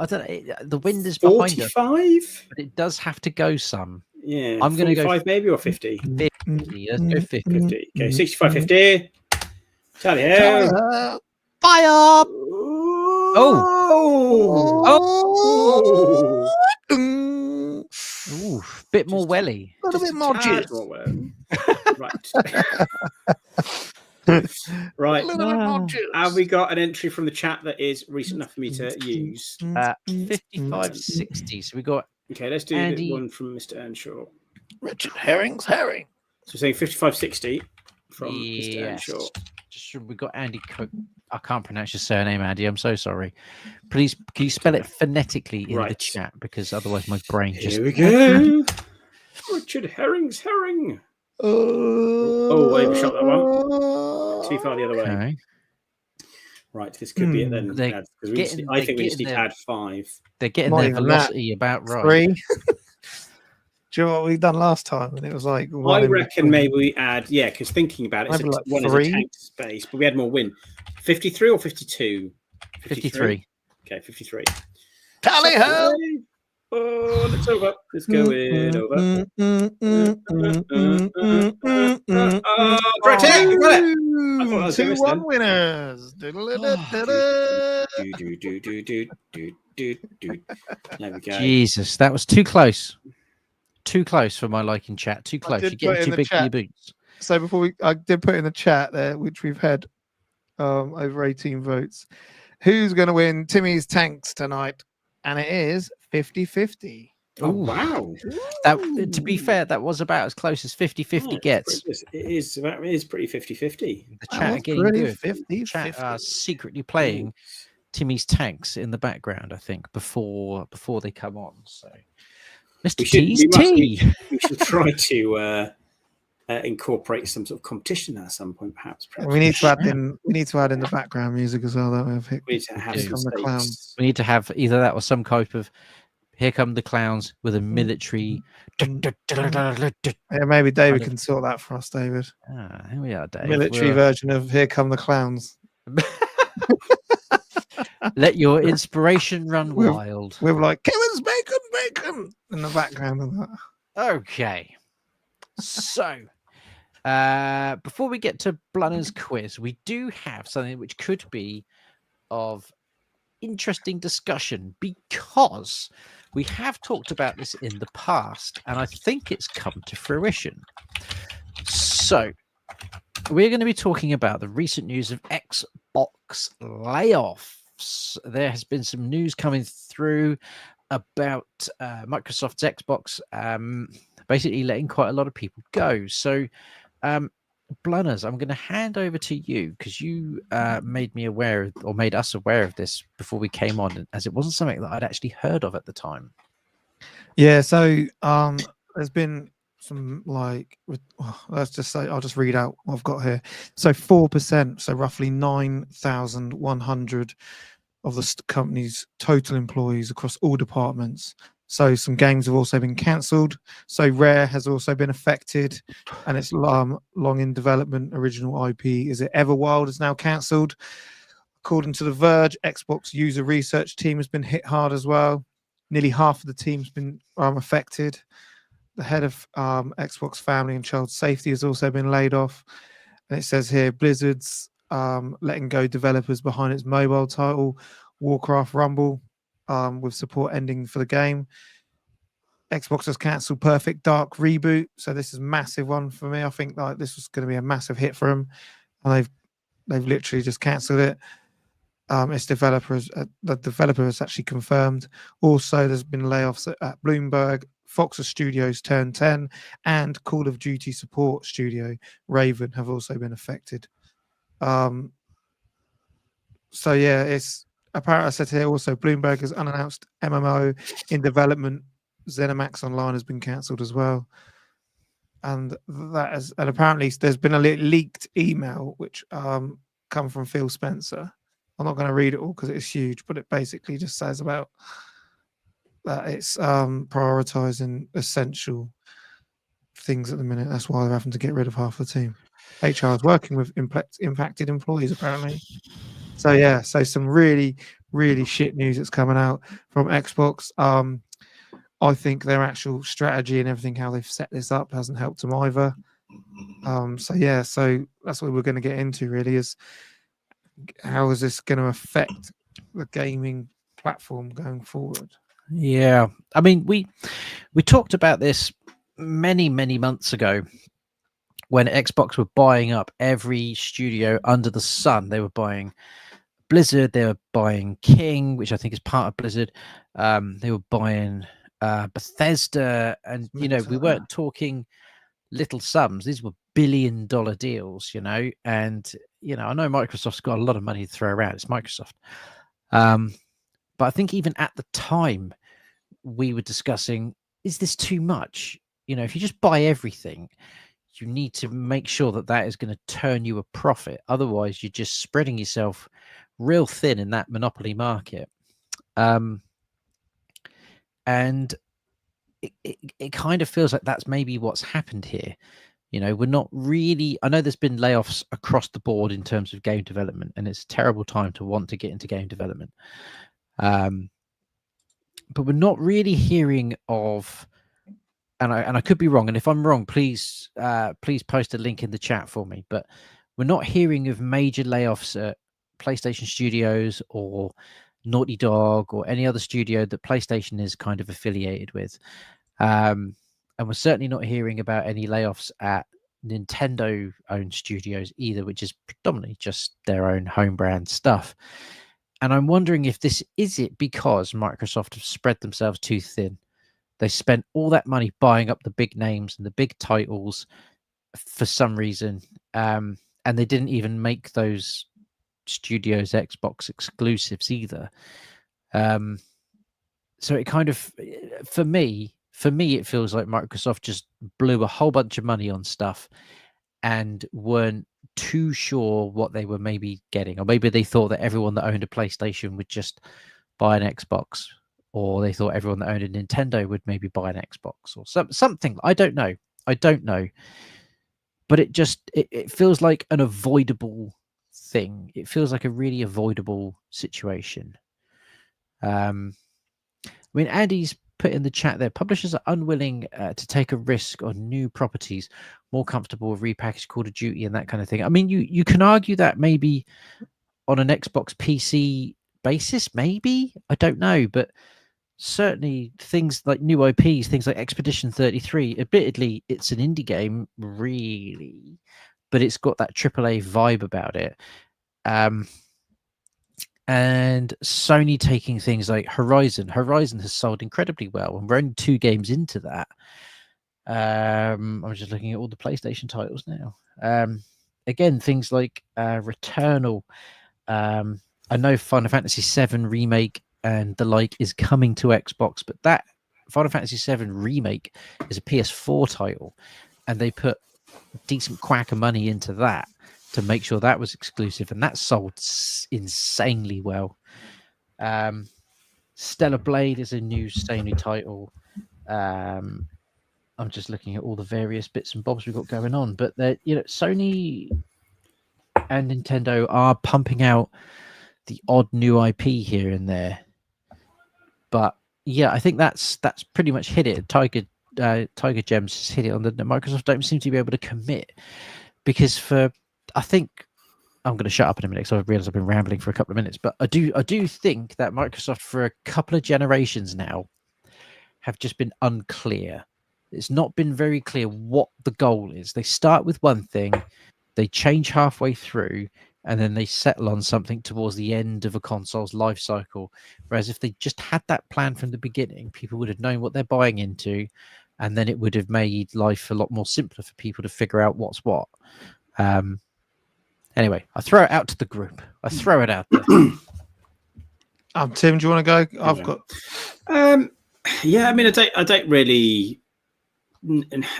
don't know. The wind is behind us, 45? but it does have to go some. Yeah. I'm gonna go 45 maybe or 50? 50. Let's go 50. 50. Okay, 65-50. Tally ho. Fire! Oh. Ooh, bit more welly. A little bit more Tad juice. more well. Right. A little bit more juice. Have we got an entry from the chat that is recent enough for me to use? 55-60. So we got Okay, let's do Andy. the one from Mr. Earnshaw. Richard Herring's herring. So we're saying 55-60 from Mr. yes. Earnshaw. We got Andy Cook. I can't pronounce your surname, Andy. I'm so sorry. Please, can you spell it phonetically in the Right. chat? Because otherwise my brain just. Here we go. Richard Herring's herring. Oh, I overshot that one. Too far the other way. Okay. Right, this could be it then. They lads, 'cause we just, getting- I they think we just need getting to there. add 5. They're getting Not their even that. velocity about right. 3. Do you know what we've done last time? And it was like one I in reckon between. maybe we add, yeah, because thinking about it, Maybe like one is 3. a tank space, but we had more wind. 53 or 52? 53. Okay, 53. Tally ho! Oh, let's over. Let's go in over. Right, you got it. I thought I was gonna miss 2-1 then. winners. Do, There we go. Jesus, that was too close. Too close for my liking, chat. Too close. did You're put getting in too the big for your chat. boots. So before I did put in the chat there, which we've had over 18 votes. Who's going to win Timmy's tanks tonight? And it is 50-50. Oh, Ooh. wow. That, to be fair, that was about as close as 50-50 Yeah, gets. It is pretty 50-50. The chat are getting pretty good. 50-50. Chat are secretly playing Timmy's tanks in the background, I think, before they come on. So, Mr. T's tea. We should try to incorporate some sort of competition at some point, perhaps. We need to add in. We need to add in the background music as well. That way, We need to have do. some From the stakes. clowns. We need to have either that or some type of "Here Come the Clowns" with a military. Yeah, maybe David can sort that for us, David. Ah, here we are, Dave. Military version of "Here Come the Clowns" Let your inspiration run With- wild. with like Kevin's bacon in the background of that. Okay. So, before we get to Blunners Quiz, we do have something which could be of interesting discussion because we have talked about this in the past and I think it's come to fruition. So, we're going to be talking about the recent news of Xbox layoffs. There has been some news coming through about Microsoft's Xbox basically letting quite a lot of people go. So, Blunners, I'm going to hand over to you because you made me aware of, or made us aware of this before we came on, as it wasn't something that I'd actually heard of at the time. Yeah, so there's been some let's just say, I'll just read out what I've got here. So 4%, so roughly 9,100 of the company's total employees across all departments. So some games have also been cancelled. So Rare has also been affected, and its long in development original IP, Is It Everwild, is now cancelled. According to The Verge, Xbox user research team has been hit hard as well. Nearly half of the team's been affected. The head of Xbox Family and Child Safety has also been laid off. And it says here, Blizzard's letting go developers behind its mobile title, Warcraft Rumble, with support ending for the game. Xbox has cancelled Perfect Dark Reboot. So this is a massive one for me. I think like this was going to be a massive hit for them. And they've literally just cancelled it. Its developers, the developer has actually confirmed. Also, there's been layoffs at Bloomberg, Fox's Studios Turn 10, and Call of Duty support studio Raven have also been affected. So yeah, it's apparently, I said here also, Bloomberg has unannounced MMO in development. ZeniMax Online has been cancelled as well. And apparently there's been a leaked email which come from Phil Spencer. I'm not going to read it all because it's huge, but it basically just says about that it's prioritizing essential things at the minute. That's why they're having to get rid of half the team. HR is working with impacted employees, apparently. So yeah, so some really, really shit news that's coming out from Xbox. I think their actual strategy and everything, how they've set this up, hasn't helped them either. So yeah, so that's what we're going to get into really, is how is this going to affect the gaming platform going forward? Yeah, I mean, we talked about this many months ago when Xbox were buying up every studio under the sun. They were buying Blizzard, they were buying King, which I think is part of Blizzard. They were buying Bethesda, and you know, we weren't talking little sums. These were billion-dollar deals, you know, and you know, I know Microsoft's got a lot of money to throw around. It's Microsoft. But I think even at the time we were discussing, is this too much? You know, if you just buy everything, you need to make sure that that is going to turn you a profit. Otherwise, you're just spreading yourself real thin in that monopoly market. And it kind of feels like that's maybe what's happened here. You know, we're not really, I know there's been layoffs across the board in terms of game development, and it's a terrible time to want to get into game development. But we're not really hearing of, and I could be wrong, and if I'm wrong, please post a link in the chat for me, but we're not hearing of major layoffs at PlayStation Studios or Naughty Dog or any other studio that PlayStation is kind of affiliated with. And we're certainly not hearing about any layoffs at Nintendo-owned studios either, which is predominantly just their own home brand stuff. And I'm wondering if is it because Microsoft have spread themselves too thin? They spent all that money buying up the big names and the big titles for some reason, and they didn't even make those studios Xbox exclusives either. So it kind of, for me, it feels like Microsoft just blew a whole bunch of money on stuff and weren't too sure what they were maybe getting, or maybe they thought that everyone that owned a PlayStation would just buy an Xbox, or they thought everyone that owned a Nintendo would maybe buy an Xbox or something. I don't know, but it feels like an avoidable thing. It feels like a really avoidable situation. I mean, Andy's put in the chat there, publishers are unwilling to take a risk on new properties, more comfortable with repackaged Call of Duty and that kind of thing. I mean, you can argue that maybe on an Xbox PC basis, maybe, I don't know, but certainly things like new IPs, things like Expedition 33, admittedly, it's an indie game, really, but it's got that AAA vibe about it. And Sony taking things like Horizon has sold incredibly well, and we're only 2 games into that. I'm just looking at all the PlayStation titles now. Again, things like Returnal. I know Final Fantasy VII Remake and the like is coming to Xbox, but that Final Fantasy VII Remake is a PS4 title, and they put decent quack of money into that to make sure that was exclusive, and that sold insanely well. Stellar Blade is a new Sony title. I'm just looking at all the various bits and bobs we've got going on, but Sony and Nintendo are pumping out the odd new IP here and there. But yeah, I think that's pretty much hit it. Tiger Gems hit it on the Microsoft don't seem to be able to commit, because I think I'm going to shut up in a minute because I realize I've been rambling for a couple of minutes, but I do think that Microsoft for a couple of generations now have just been unclear. It's not been very clear what the goal is. They start with one thing, they change halfway through, and then they settle on something towards the end of a console's life cycle. Whereas if they just had that plan from the beginning, people would have known what they're buying into, and then it would have made life a lot more simpler for people to figure out what's what. Anyway, I throw it out to the group. I throw it out there. Tim, do you want to go? I've got. Yeah, I mean, I don't really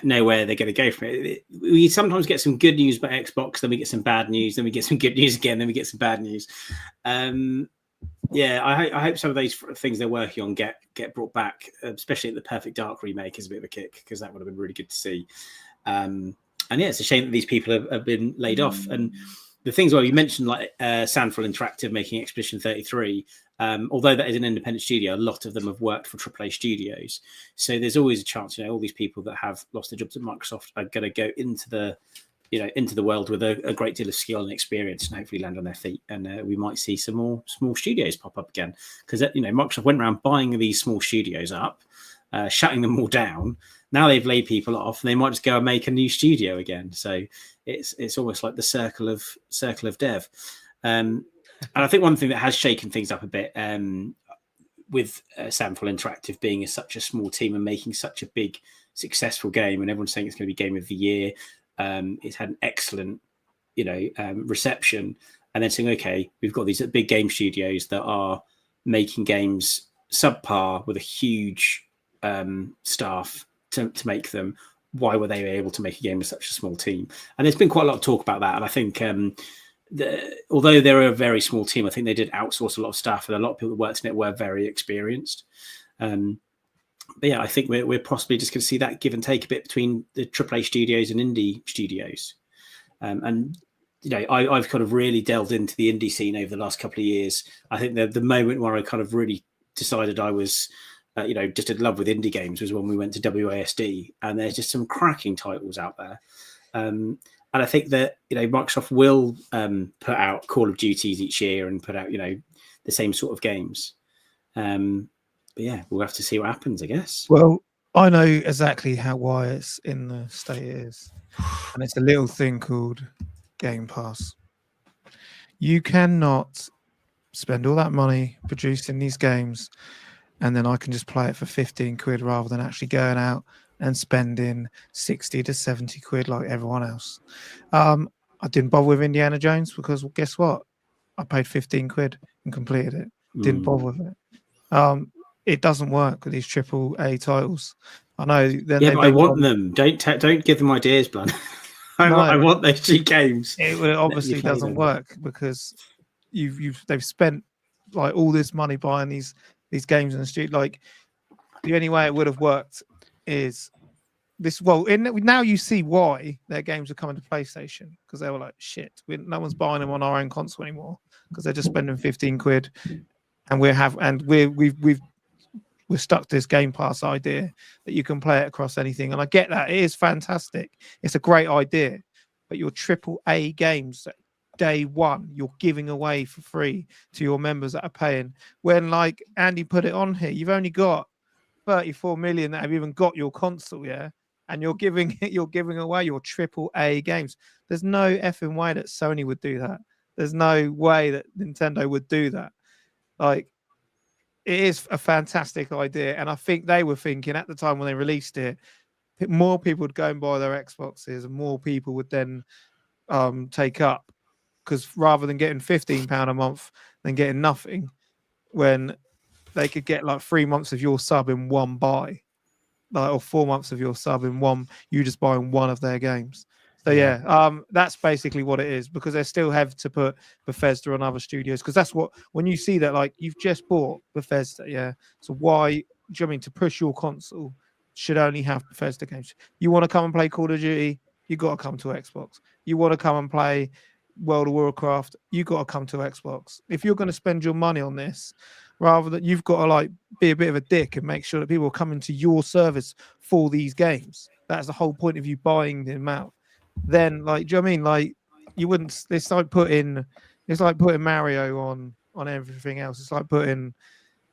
know where they're going to go from it. We sometimes get some good news about Xbox, then we get some bad news, then we get some good news again, then we get some bad news. Yeah, I hope some of those things they're working on get brought back, especially the Perfect Dark remake is a bit of a kick, because that would have been really good to see. And yeah, it's a shame that these people have been laid off. And the things, well, you mentioned like Sandful Interactive making Expedition 33. Although that is an independent studio, a lot of them have worked for AAA studios. So there's always a chance, all these people that have lost their jobs at Microsoft are going to go into the world with a great deal of skill and experience, and hopefully land on their feet. And we might see some more small studios pop up again, because Microsoft went around buying these small studios up, shutting them all down. Now they've laid people off, and they might just go and make a new studio again. So it's almost like the circle of dev. And I think one thing that has shaken things up a bit with Sandful Interactive being such a small team and making such a big, successful game, and everyone's saying it's going to be Game of the Year. It's had an excellent, reception, and then saying, okay, we've got these big game studios that are making games subpar with a huge staff to make them. Why were they able to make a game with such a small team? And there's been quite a lot of talk about that. And I think although they're a very small team, I think they did outsource a lot of staff, and a lot of people that worked in it were very experienced. But yeah, I think we're possibly just going to see that give and take a bit between the AAA studios and indie studios. And I've kind of really delved into the indie scene over the last couple of years. I think the moment where I kind of really decided I was just in love with indie games was when we went to WASD, and there's just some cracking titles out there. And I think that, Microsoft will put out Call of Duties each year and put out, the same sort of games. But yeah, we'll have to see what happens, I guess. Well, I know exactly why it's in the state it is. And it's a little thing called Game Pass. You cannot spend all that money producing these games, and then I can just play it for 15 quid rather than actually going out and spending 60 to 70 quid like everyone else. I didn't bother with Indiana Jones because, well, guess what? I paid 15 quid and completed it. Didn't bother with it. It doesn't work with these AAA titles. I know. Yeah, but I want them. Don't give them ideas, Blun. I want those two games. It obviously doesn't work because they've spent like all this money buying these games in the street. Like the only way it would have worked is this. Well, now you see why their games are coming to PlayStation, because they were like, shit, no one's buying them on our own console anymore because they're just spending 15 quid, and we're stuck to this Game Pass idea that you can play it across anything. And I get that. It is fantastic. It's a great idea. But your AAA games, day one, you're giving away for free to your members that are paying. When, like Andy put it on here, you've only got 34 million that have even got your console, yeah? And you're giving away your AAA games. There's no effing way that Sony would do that. There's no way that Nintendo would do that. Like, it is a fantastic idea, and I think they were thinking at the time when they released it, more people would go and buy their Xboxes, and more people would then take up, because rather than getting £15 a month, than getting nothing, when they could get like 3 months of your sub in one buy, like, or 4 months of your sub in one. You just buying one of their games. So that's basically what it is, because they still have to put Bethesda on other studios, because that's what, when you see that, like, you've just bought Bethesda, so why, do you know what I mean, to push your console should only have Bethesda games. You want to come and play Call of Duty, you got to come to Xbox. You want to come and play World of Warcraft, you got to come to Xbox. If you're going to spend your money on this, rather than, you've got to like be a bit of a dick and make sure that people are coming to your service for these games. That's the whole point of you buying them out. Then, like, do you know what I mean? Like, you wouldn't. It's like putting Mario on everything else. It's like putting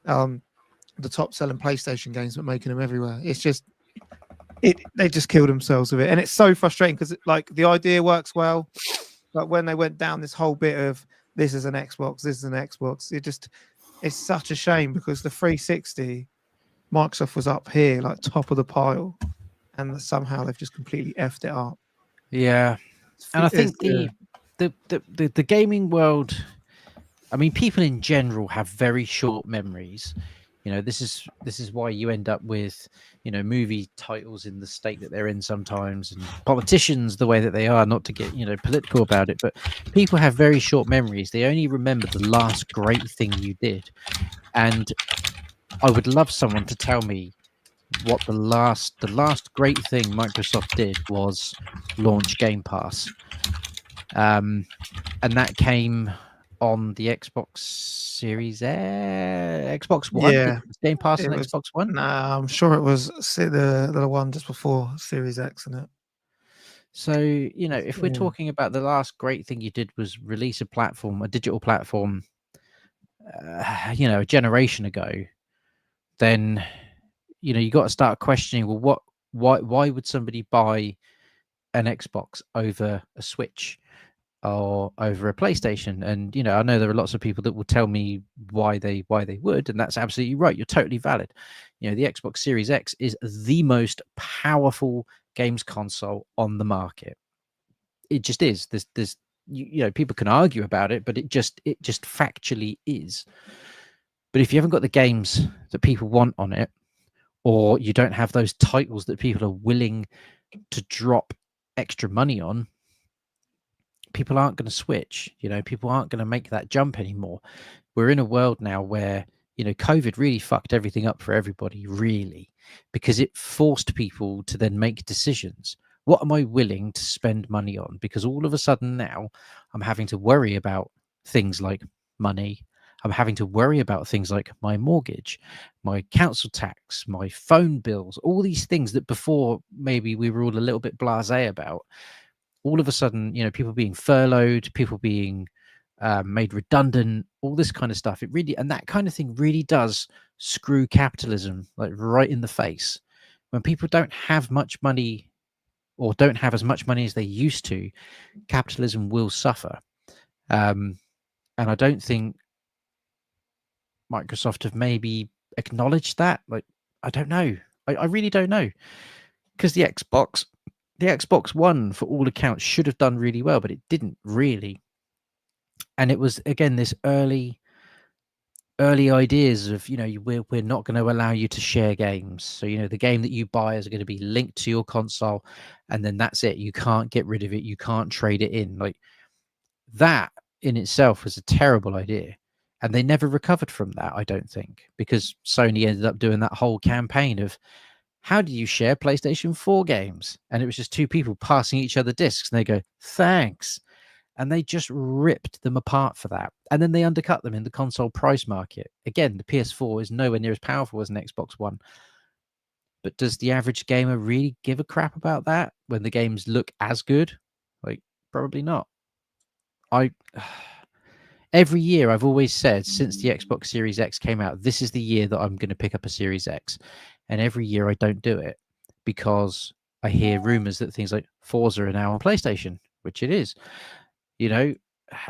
the top selling PlayStation games but making them everywhere. It's just they just kill themselves with it, and it's so frustrating because like the idea works well, but when they went down this whole bit of this is an Xbox, it's such a shame, because the 360, Microsoft was up here like top of the pile, and somehow they've just completely effed it up. Yeah, and I think the gaming world, I mean, people in general have very short memories. You know, this is why you end up with, you know, movie titles in the state that they're in sometimes, and politicians the way that they are, not to get, you know, political about it, but people have very short memories. They only remember the last great thing you did. And I would love someone to tell me what the last great thing Microsoft did was launch Game Pass. And that came on the Xbox Series Xbox One. Yeah, Game Pass on was, Xbox One. Nah, I'm sure it was the one just before Series X, isn't it? So, you know, if we're talking about the last great thing you did was release a digital platform, you know, a generation ago, then, you know, you got to start questioning, well, why would somebody buy an Xbox over a Switch or over a PlayStation? And, you know, I know there are lots of people that will tell me why they would, and that's absolutely right. You're totally valid. You know, the Xbox Series X is the most powerful games console on the market. It just is. There's you know, people can argue about it, but it just factually is. But if you haven't got the games that people want on it, or you don't have those titles that people are willing to drop extra money on, people aren't going to switch. You know, people aren't going to make that jump anymore. We're in a world now where, you know, COVID really fucked everything up for everybody, really, because it forced people to then make decisions. What am I willing to spend money on? Because all of a sudden now I'm having to worry about things like money. I'm having to worry about things like my mortgage, my council tax, my phone bills, all these things that before maybe we were all a little bit blasé about. All of a sudden, you know, people being furloughed, people being made redundant, all this kind of stuff. It really, and that kind of thing really does screw capitalism like right in the face. When people don't have much money or don't have as much money as they used to, capitalism will suffer. And I don't think Microsoft have maybe acknowledged that. Like, I don't know. I really don't know. Because the Xbox One, for all accounts, should have done really well, but it didn't really. And it was, again, this early ideas of, you know, we're not going to allow you to share games. So, you know, the game that you buy is going to be linked to your console, and then that's it. You can't get rid of it. You can't trade it in. Like, that in itself was a terrible idea. And they never recovered from that, I don't think, because Sony ended up doing that whole campaign of, how do you share PlayStation 4 games? And it was just two people passing each other discs, and they go, thanks. And they just ripped them apart for that. And then they undercut them in the console price market. Again, the PS4 is nowhere near as powerful as an Xbox One. But does the average gamer really give a crap about that when the games look as good? Like, probably not. Every year I've always said, since the Xbox Series X came out, this is the year that I'm going to pick up a Series X. And every year I don't do it because I hear rumors that things like Forza are now on PlayStation, which it is. You know,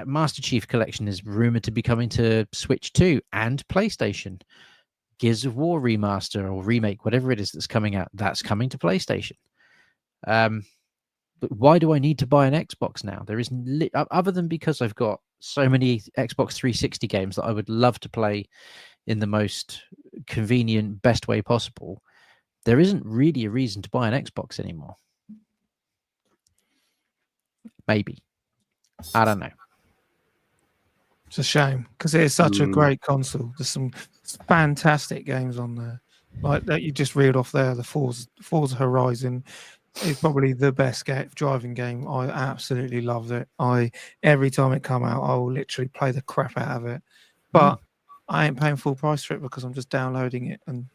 Master Chief Collection is rumored to be coming to Switch 2 and PlayStation. Gears of War remaster or remake, whatever it is that's coming out, that's coming to PlayStation. But why do I need to buy an Xbox now? There is other than because I've got so many Xbox 360 games that I would love to play, in the most convenient, best way possible, there isn't really a reason to buy an Xbox anymore. Maybe. I don't know. It's a shame because it is such a great console. There's some fantastic games on there, like that you just reeled off there. The Forza Horizon is probably the best driving game. I absolutely loved it. Every time it come out, I will literally play the crap out of it. But I ain't paying full price for it because I'm just downloading it and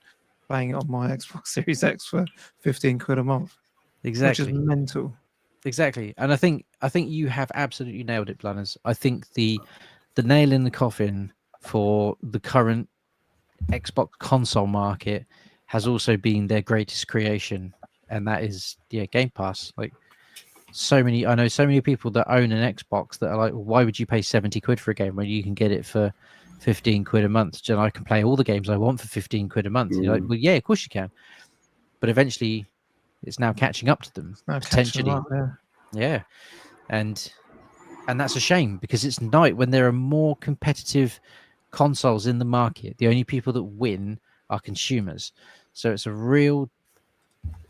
playing it on my Xbox Series X for 15 quid a month. Exactly. Which is mental. Exactly. And I think you have absolutely nailed it, Blunners. I think the nail in the coffin for the current Xbox console market has also been their greatest creation, and that is Game Pass. Like I know so many people that own an Xbox that are like, why would you pay 70 quid for a game when you can get it for 15 quid a month? And I can play all the games I want for 15 quid a month. You're like, well, yeah, of course you can. But eventually it's now catching up to them, potentially. Yeah. And that's a shame because it's night when there are more competitive consoles in the market. The only people that win are consumers. So it's a real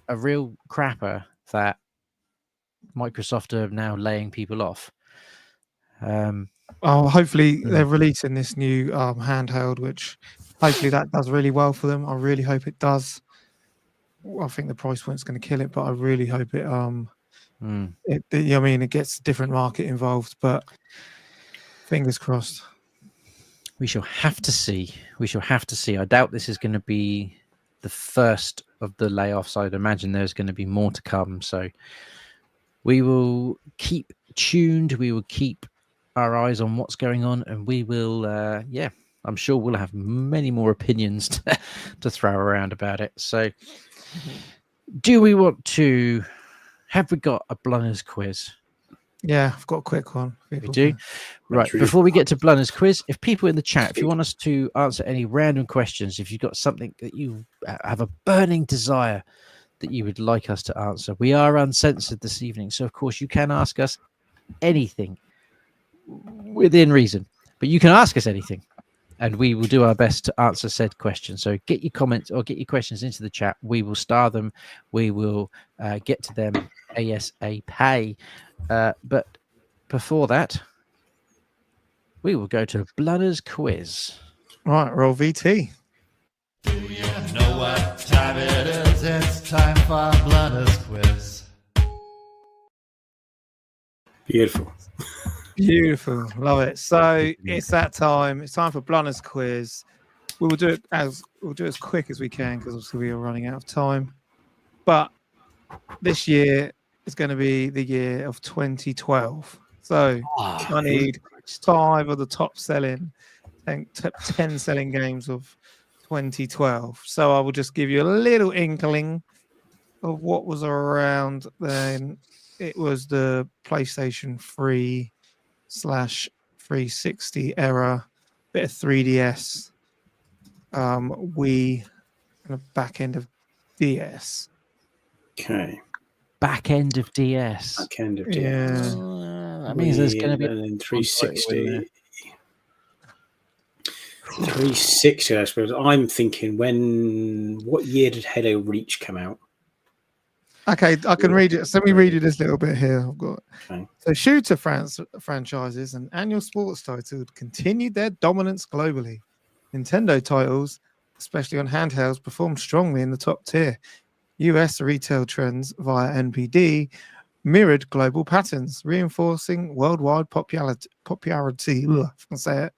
crapper that Microsoft are now laying people off. Hopefully they're releasing this new handheld, which hopefully that does really well for them. I really hope it does. I think the price point's going to kill it, but I really hope it it gets a different market involved, but fingers crossed. We shall have to see. I doubt this is going to be the first of the layoffs. I'd imagine there's going to be more to come. So we will keep tuned. We will keep our eyes on what's going on, and we will, I'm sure we'll have many more opinions to throw around about it. So have we got a Blunners quiz? Yeah, I've got a quick one. We do. Right. Before we get to Blunners quiz, if people in the chat, if you want us to answer any random questions, if you've got something that you have a burning desire that you would like us to answer, we are uncensored this evening. So, of course, you can ask us anything within reason, but you can ask us anything and we will do our best to answer said question. So get your comments or get your questions into the chat. We will star them. We will get to them ASAP. But before that, we will go to Blunners Quiz. Right, roll VT. Do you know what time it is? It's time for Blunners Quiz. Beautiful. Beautiful. Love it. So it's that time. It's time for Blunners Quiz. We will do it as quick as we can because obviously we are running out of time. But this year is going to be the year of 2012. So I need 5 of the top 10 selling games of 2012. So I will just give you a little inkling of what was around then. It was the PlayStation 3/360 era, bit of 3DS, Wii, and a back end of DS. Okay. Back end of DS. Back end of DS. Yeah. That means there's going to be and then 360. 360, I suppose. I'm thinking what year did Halo Reach come out? Okay, I can read it. So let me read you this little bit here. I've got Okay. So shooter franchises and annual sports titles continued their dominance globally. Nintendo titles, especially on handhelds, performed strongly in the top tier. US retail trends via NPD mirrored global patterns, reinforcing worldwide popularity. Ugh, I can say it.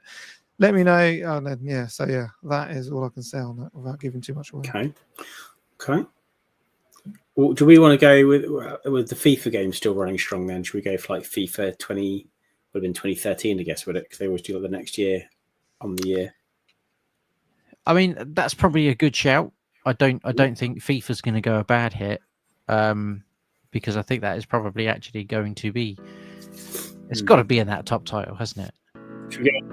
Let me know. That is all I can say on that without giving too much away. Okay. Well, do we want to go with the FIFA game still running strong then? Should we go for like FIFA 20? Would have been 2013, I guess, would it? Because they always do it the next year on the year. I mean, that's probably a good shout. I don't think FIFA's going to go a bad hit, because I think that is probably actually going to be. It's got to be in that top title, hasn't it? Should we go?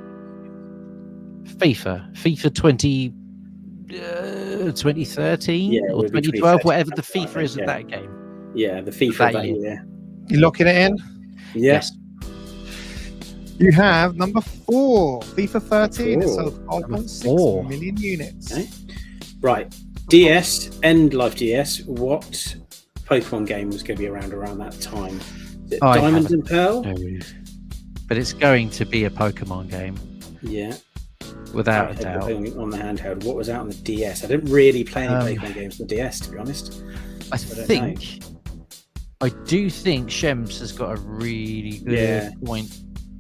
FIFA 2013 or 2012, whatever the FIFA is of that game. Yeah, the FIFA that year. You locking it in? Yes. You have number 4, FIFA 13. It sold Number 5.6 4. million units. Okay. Right. DS, end life DS. What Pokemon game was going to be around that time? Is it I Diamond haven't- and Pearl? No. But it's going to be a Pokemon game, Yeah. without a Handheld, doubt. on the handheld. What was out on the DS? I didn't really play any Um, Pokemon games on the DS, to be honest. I don't do think Shems has got a really good Yeah. point.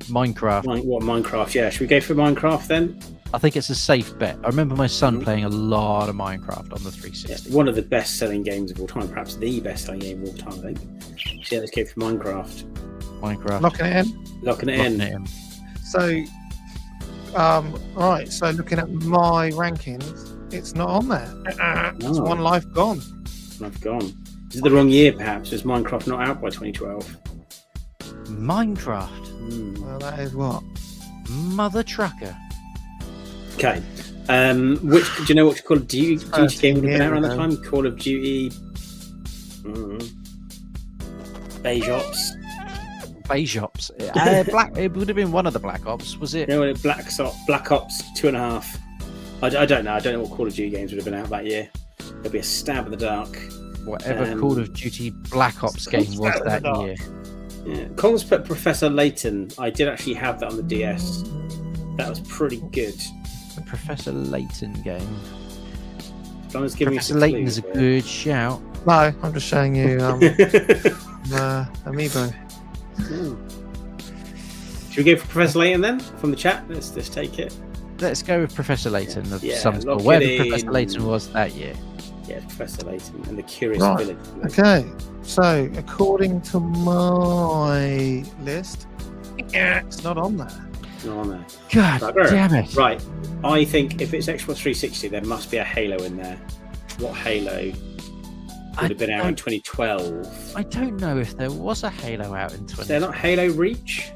Minecraft. Minecraft? Yeah. Should we go for Minecraft then? I think it's a safe bet. I remember my son Mhm. playing a lot of Minecraft on the Yeah. 360. One of the best-selling games of all time, perhaps the best-selling game of all time, I think. So yeah, let's go for Minecraft. Minecraft. Locking it in. Locking it Locking in. it in. So, right. So looking at my rankings, it's not on there. It's Oh. one life gone. I've gone. Is it the wrong year, perhaps? Was Minecraft not out by 2012? Minecraft. Well, that is what. Mother trucker. Okay. Which do you know what Call of Duty game would have been out around the ago. time? Call of Duty. Beige Ops. Beige Ops. It would have been one of the Black Ops, was it? No, Black Ops 2.5. I don't know. I don't know what Call of Duty games would have been out that year. There'll be a stab in the dark. Whatever Call of Duty Black Ops game was that year. Yeah. Cole's put Professor Layton. I did actually have that on the DS. That was pretty good. The Professor Layton game. Someone's giving Professor Layton is a good shout. No, I'm just showing you Amiibo. Should we go for Professor Layton then from the chat? Let's take it. Let's go with Professor Layton of Yeah, some lock sort. it Wherever in. Professor Layton was that year. Yeah, Professor Layton and the Curious Right. Village. Okay, so according to my list, it's not on there. Not on there. God Bugger. damn it. Right. I think if it's Xbox 360, there must be a Halo in there. What Halo would have been out in 2012? I don't know if there was a Halo out in Is 20. there not Halo Reach?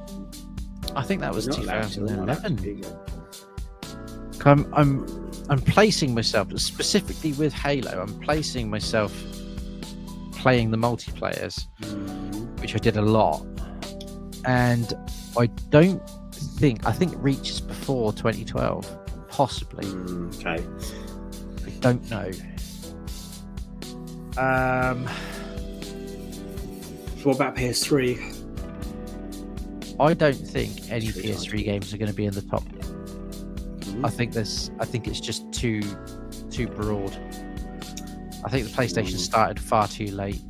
I think that was Not allowed to, not allowed to 2011. do that. I'm placing myself, specifically with Halo, I'm placing myself playing the multiplayers, which I did a lot. And I think Reach is before 2012, possibly. Okay. I don't know. So what about PS3? I don't think any PS3 games are going to be in the top. I think it's just too broad. I think the PlayStation started far too late.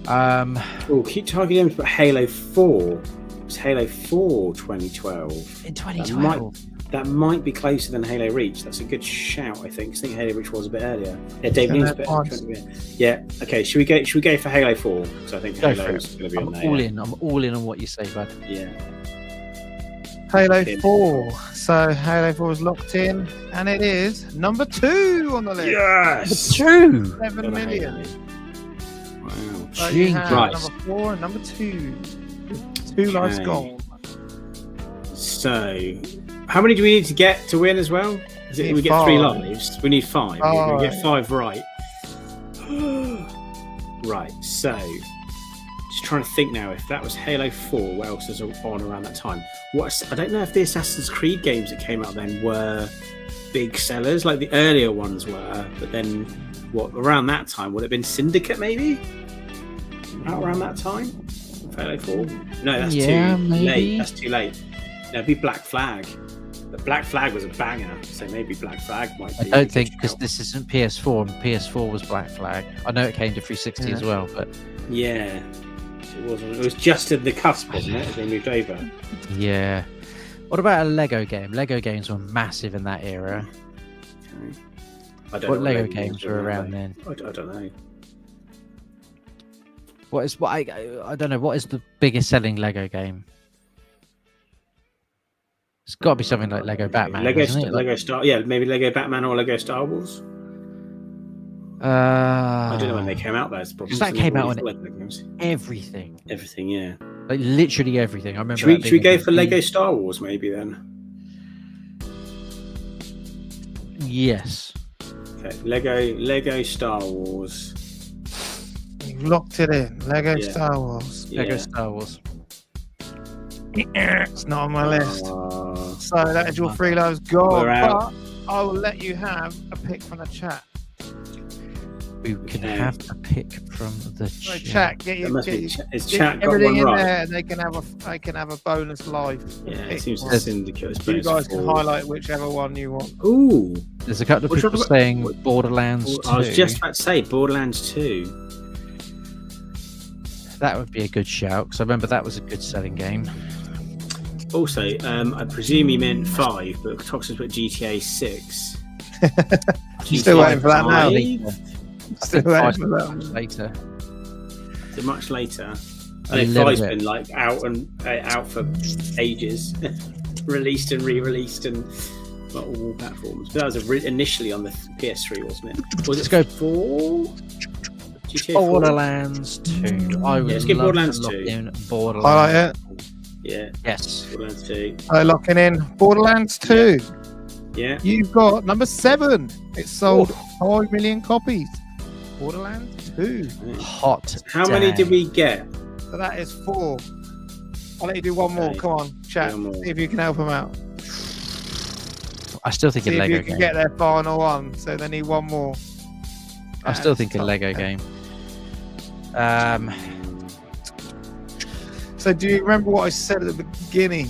Oh, keep targeting games, but Halo 4. It's Halo 4 2012. In 2012. That might be closer than Halo Reach. That's a good shout, I think. I think Halo Reach was a bit earlier. Yeah, Dave Newland's a bit. Yeah. Okay. Should we go for Halo 4? So I think Go Halo for is it. going to be on I'm there. all yeah. in. I'm all in on what you say, bud. Yeah. Halo Okay. 4. So Halo 4 is locked in, and it is number 2 on the list. Yes. True. 7 million. Wow. So you have Right. number 4 and number 2. 2 lives Okay. gone. So, how many do we need to get to win as well? Is it, Need we get 3 5. lives. We need 5. We get 5 right. Right. So, just trying to think now. If that was Halo 4, what else is on around that time? I don't know if the Assassin's Creed games that came out then were big sellers, like the earlier ones were. But then, around that time would it have been Syndicate maybe? Out around that time, Halo 4. No, that's Yeah, too maybe. late. That's too late. No, it'd be Black Flag. But Black Flag was a banger, so maybe Black Flag might I be. don't think, because this isn't PS4, and PS4 was Black Flag. I know it came to 360 as well, but Yeah, it wasn't. It was just at the cusp, wasn't it? They moved over. yeah. What about a Lego game? Lego games were massive in that era. Okay. I don't What know Lego games were around then? then? I don't know. I don't know. What is the biggest selling Lego game? It's got to be something like Lego Batman. Lego Star. Yeah, maybe Lego Batman or Lego Star Wars. I don't know when they came out. That's probably That came out on Lego games. everything, Everything. Yeah. like literally everything. I remember. Should we go for Lego Star Wars maybe then? Yes. Okay, Lego Star Wars. You've locked it in. Lego Yeah. Star Wars. Lego Yeah. Star Wars. It's not on my list. So that is your 3 lives gone. We're out. But I will let you have a pick from the chat. We can have a pick from the So chat. chat, get your, Is get chat got everything one in right? there, and they can have a bonus live. Yeah, pick. it seems to syndicate. You guys can highlight whichever one you want. Ooh, There's a couple of We're people talking about- saying Borderlands 2. I was just about to say Borderlands 2. That would be a good shout, because I remember that was a good selling game. Also, I presume he meant 5, but Toxins put GTA 6. Still waiting for that now. 5? Still waiting for that. Later. Is it much later? A I know little 5's bit. been like out for ages, released and re-released and on all platforms. But that was initially on the PS3, wasn't it? Was Let's it go 4? GTA 4? Borderlands 2. I would let's get love Borderlands to lock 2. in Borderlands. Highlight it. Yeah, Yes. Borderlands 2. Locking in Borderlands 2. Yeah. You've got number 7. It sold 5 million copies. Borderlands 2. Hot. How many did we get? So that is 4. I'll let you do one more. Okay. Come on, chat. One more. See if you can help them out. I still think See a if Lego you can game. get their final one. So they need one more. I still think a That's Lego tough. game. So do you remember what I said at the beginning?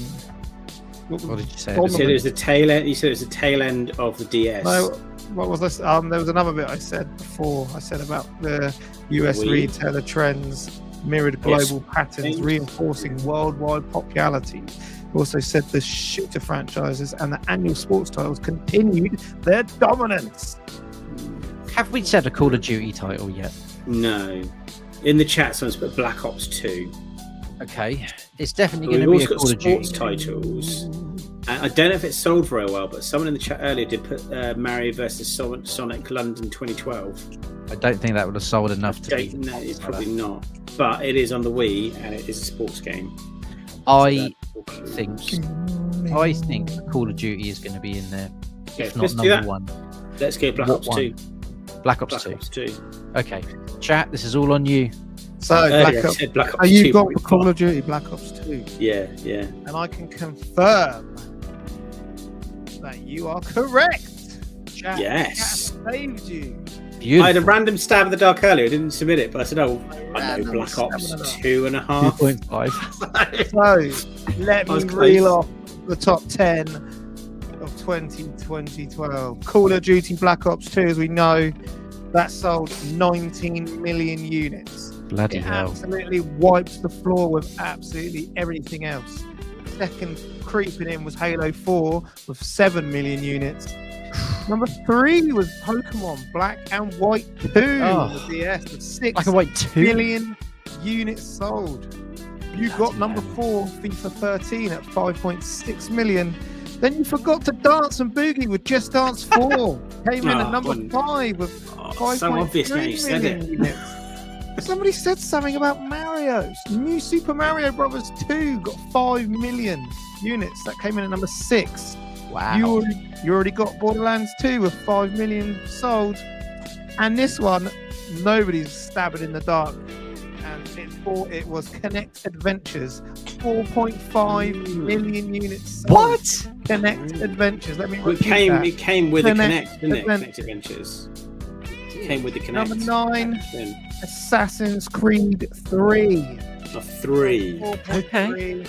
What did you say? You said it was the tail end. You said it was the tail end of the DS. No, what was this? There was another bit I said before. I said about the US Wii. retailer trends mirrored global patterns, reinforcing worldwide popularity. Also said the shooter franchises and the annual sports titles continued their dominance. Have we said a Call of Duty title yet? No. In the chat, someone's put Black Ops 2. Okay. It's definitely We've going to be also a got Call of Duty. sports titles. And I don't know if it sold very well, but someone in the chat earlier did put Mario vs Sonic London 2012. I don't think that would have sold enough to be. No, it's probably not. But it is on the Wii, and it is a sports game. I think Call of Duty is going to be in there. Okay, If not let's do number that. one. Let's go Black What Ops one? 2. Black Ops Black 2. Ops 2. Okay. Chat, this is all on you. So Earlier Black I Ops. said Black Ops Oh, you've 2. got Call of Duty Black Ops 2. Yeah, yeah. And I can confirm that you are correct. Chat, Yes. Chat saved you. Beautiful. I had a random stab in the dark earlier. I didn't submit it, but I said, I know Random Black Ops stab in the dark. 2.5. 2.5. So let I was me close. reel off the top 10 of 2012. Call of Duty Black Ops 2, as we know, that sold 19 million units. Bloody It hell. absolutely wipes the floor with absolutely everything else. Second creeping in was Halo 4 with 7 million units. Number 3 was Pokemon Black and White 2 Oh. with DS with 6 Black and White 2. million units sold. You got number 4, FIFA 13 at 5.6 million. Then you forgot to dance and boogie with Just Dance 4. Came in at number 5 with So obvious now 5.3 you said million it. units. Somebody said something about Mario. New Super Mario Brothers 2 got 5 million units. That came in at number 6. Wow. You already got Borderlands 2 with 5 million sold. And this one, nobody's stabbing in the dark. And it was Connect Adventures. 4.5 million units sold. What? Connect Adventures. Let me It repeat that. came with the Connect Connect, didn't it? Advent- Connect Adventures. It came with the Connect. Number 9, Then Assassin's Creed 3. a 3. 4.3.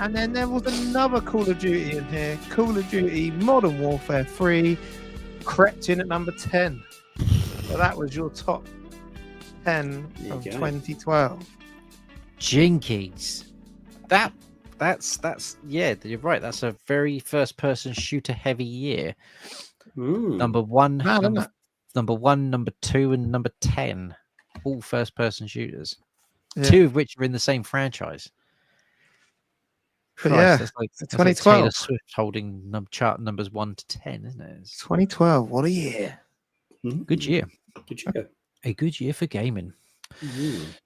And then there was another Call of Duty in here. Call of Duty Modern Warfare 3 crept in at number 10. So that was your top 10 There you of go. 2012. Jinkies. That's yeah, you're right. That's a very first person shooter heavy year. Number one, Mad, isn't it? number 1, number 2, and number 10. All first person shooters. Yeah. 2 of which are in the same franchise. But yeah, that's like 2012. Taylor Swift holding chart numbers 1 to 10, isn't it? It's 2012. What a year. a good year. Good you go. A good year for gaming.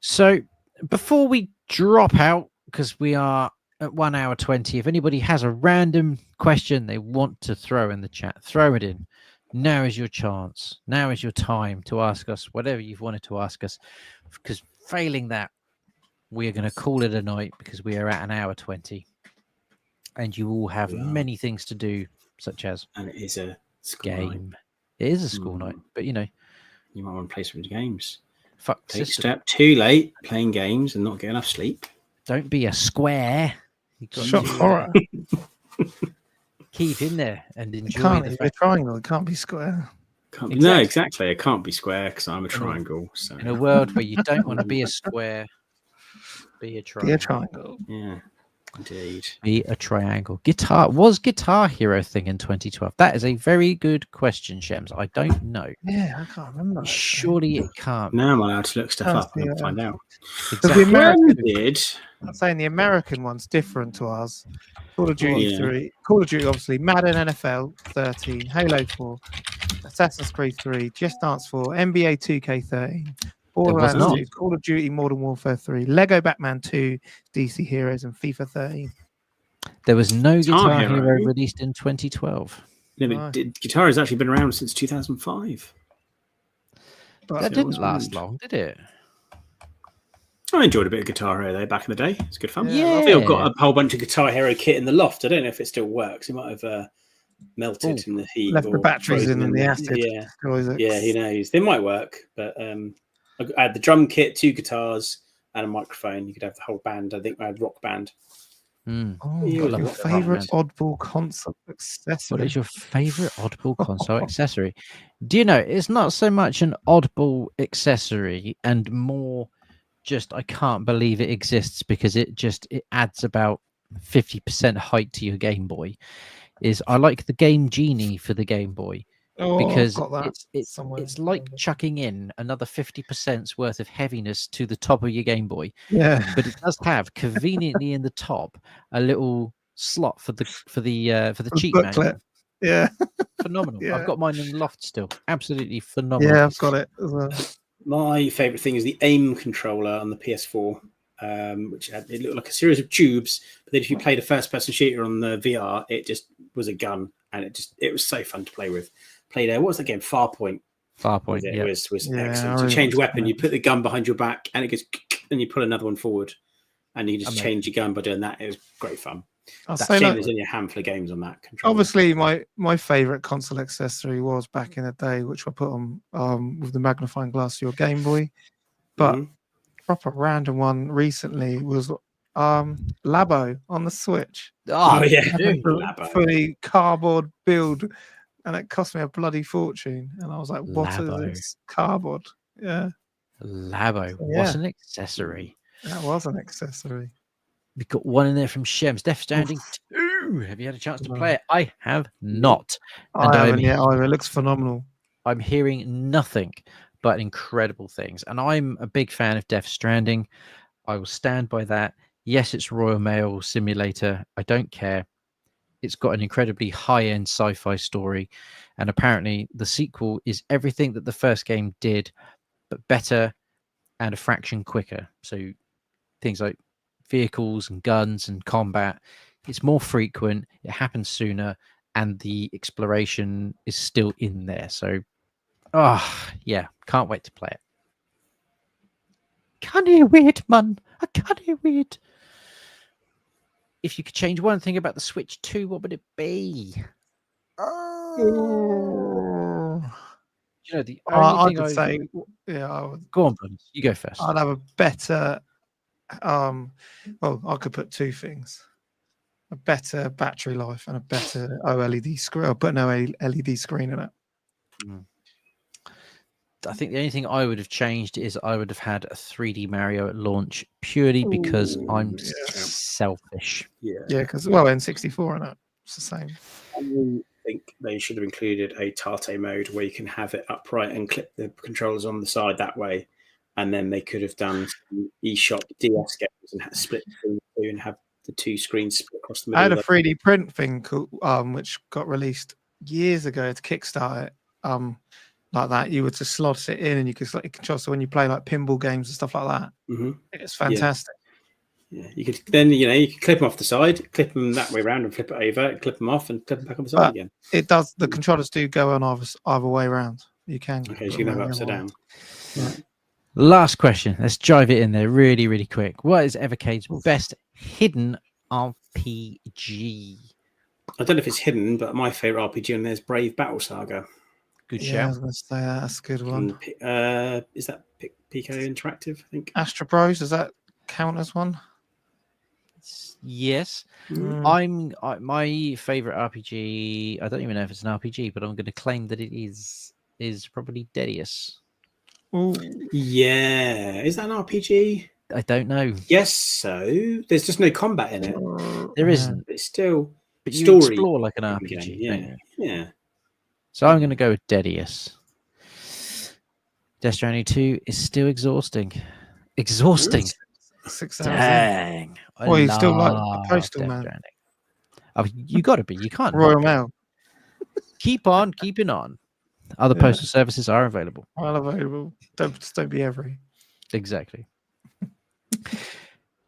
So before we drop out, because we are at 1 hour 20, if anybody has a random question they want to throw in the chat, throw it in. Now is your chance. Now is your time to ask us whatever you've wanted to ask us. Because failing that, we are going to call it a night because we are at 1 hour 20. and you all have We are. many things to do, such as And it is a school game. night. It is a school night, but You might want to play some games. fuck Take system. step too late playing games and not get enough sleep. Don't be a square. You got Shock to horror. keep in there and It enjoy can't the be a fact. triangle. It can't be square. No, Exactly. exactly. It can't be square because I'm a triangle. So In a world where you don't want to be a square, be a Be a triangle. triangle. yeah, indeed. Be a triangle. Was Guitar Hero thing in 2012? That is a very good question, Shems. I don't know. Yeah, I can't remember. actually. Surely it can't. Now I'm allowed to look stuff Can't up and see, find out. Because the Exactly. American, Did I'm saying the American one's different to ours. Call of Duty Yeah. 3, Call of Duty, obviously, Madden NFL 13, Halo 4, Assassin's Creed 3, Just Dance 4, NBA 2K13, Borderlands not. 2, Call of Duty Modern Warfare 3, Lego Batman 2, DC Heroes, and FIFA 13. There was no Guitar Hero. Hero released in 2012. no, Right. but guitar has actually been around since 2005. But That it didn't was last weird. long, did it? I enjoyed a bit of Guitar Hero though back in the day. It's good fun. Yeah. I think I've got a whole bunch of Guitar Hero kit in the loft. I don't know if it still works. It might have melted in the heat. left the or batteries frozen in the acid. Yeah, destroys it. yeah, who knows? They might work, but I had the drum kit, 2 guitars, and a microphone. You could have the whole band. I think I had Rock Band. Mm. Oh, You what love your it, favourite right, oddball console accessory? What is your favorite oddball console accessory? Do you know it's not so much an oddball accessory and more just I can't believe it exists because it adds about 50% height to your Game Boy. Is I like the Game Genie for the Game Boy Oh, I've because got that it's somewhere. like chucking in another 50% worth of heaviness to the top of your Game Boy. Yeah. But it does have conveniently in the top a little slot for the cheat manual. Booklet. Yeah. Phenomenal. Yeah. I've got mine in the loft still. Absolutely phenomenal. Yeah, I've got it as well. My favourite thing is the aim controller on the PS4, which it looked like a series of tubes. But then if you played a first-person shooter on the VR, it just was a gun, and it was so fun to play with. Played what was that game? Farpoint. Farpoint. It Yeah. was Yeah, excellent. I To change really weapon, you put the gun behind your back, and it goes, and you pull another one forward, and you can just Amazing. change your gun by doing that. It was great fun. I'll That say shame like, there's only a handful of games on that controller. obviously my favourite console accessory was back in the day, which I put on with the magnifying glass to your Game Boy. But Mhm. proper random one recently was Labo on the Switch. Oh yeah, Had a Labo. fully cardboard build, and it cost me a bloody fortune. And I was like, "What Labo. is this cardboard?" Yeah, Labo. Yeah. What's an accessory? that was an accessory. We've got one in there from Shems. Death Stranding 2. Have you had a chance to No. play it? I have not. And I haven't yet either. It looks phenomenal. I'm hearing nothing but incredible things. And I'm a big fan of Death Stranding. I will stand by that. Yes, it's Royal Mail Simulator. I don't care. It's got an incredibly high-end sci-fi story. And apparently the sequel is everything that the first game did, but better and a fraction quicker. So things like vehicles and guns and combat, it's more frequent, it happens sooner, and the exploration is still in there. So yeah, can't wait to play it. Can't you wait, man? I can't wait. If you could change one thing about the Switch 2, what would it be? You know, the only I thing would I say, yeah, I would. Go on, Blunners. You go first. I'd have a better. Well, I could put two things: a better battery life and a better OLED screen. I'll put no LED screen in it. I think the only thing I would have changed is I would have had a 3D Mario at launch purely because I'm yeah. selfish. Yeah. Yeah, because N64 in it. It's the same. I think they should have included a Tate mode where you can have it upright and clip the controllers on the side that way. And then they could have done some eShop DS games and split between the two and have the two screens split across the middle. I had a of 3D print thing which got released years ago to kickstart it. Like that, you would just slot it in and you could select control. So when you play like pinball games and stuff like that, it's fantastic. Yeah, you could then you can clip them off the side, clip them that way around, and flip it over, clip them off, and clip them back on the side But again. it does. The controllers do go on either way around. You can. Okay, so you can have it upside down. Last question. Let's jive it in there really, really quick. What is Evercade's best hidden RPG? I don't know if it's hidden, but my favourite RPG on there is Brave Battle Saga. Good Yeah, I shout. was going to say that's a good one. Is that Pico Interactive? I think. Astro Bros, does that count as one? Yes. Mm. My favorite RPG. I don't even know if it's an RPG, but I'm going to claim that it is probably Dedius. Ooh. Yeah, is that an RPG? I don't know. Yes, so there's just no combat in it. There isn't. But it's still But you story explore like an game, RPG. yeah. Don't you? Yeah. So I'm going to go with Dedius. Death Stranding 2 is still exhausting. Exhausting. 6 hours in. Dang. Well, you still like the Postal Death Man. Stranding. Oh, you got to be. You can't. Royal not be. Mail. Keep on keeping on. Other Yeah. postal services are available. Well available. Don't be every. Exactly.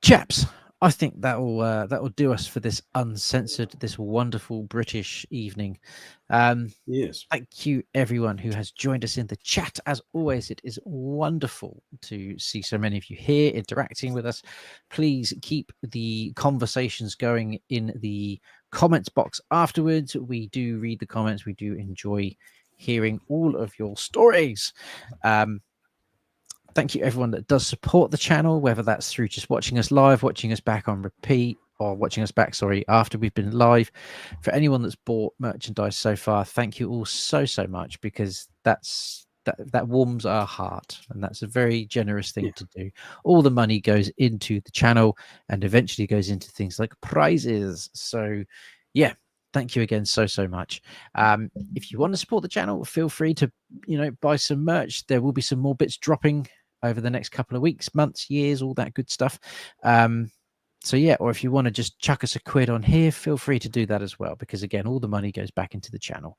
Chaps, I think that will do us for this uncensored, this wonderful British evening. Yes. Thank you, everyone who has joined us in the chat. As always, it is wonderful to see so many of you here interacting with us. Please keep the conversations going in the comments box afterwards. We do read the comments. We do enjoy hearing all of your stories. Thank you, everyone that does support the channel, whether that's through just watching us live, watching us back on repeat, or watching us back, after we've been live. For anyone that's bought merchandise so far, thank you all so much, because that warms our heart, and that's a very generous thing to do. All the money goes into the channel and eventually goes into things like prizes. So, yeah. Thank you again so much. If you want to support the channel, feel free to, buy some merch. There will be some more bits dropping over the next couple of weeks, months, years, all that good stuff. So yeah, or if you want to just chuck us a quid on here, feel free to do that as well, because again, all the money goes back into the channel.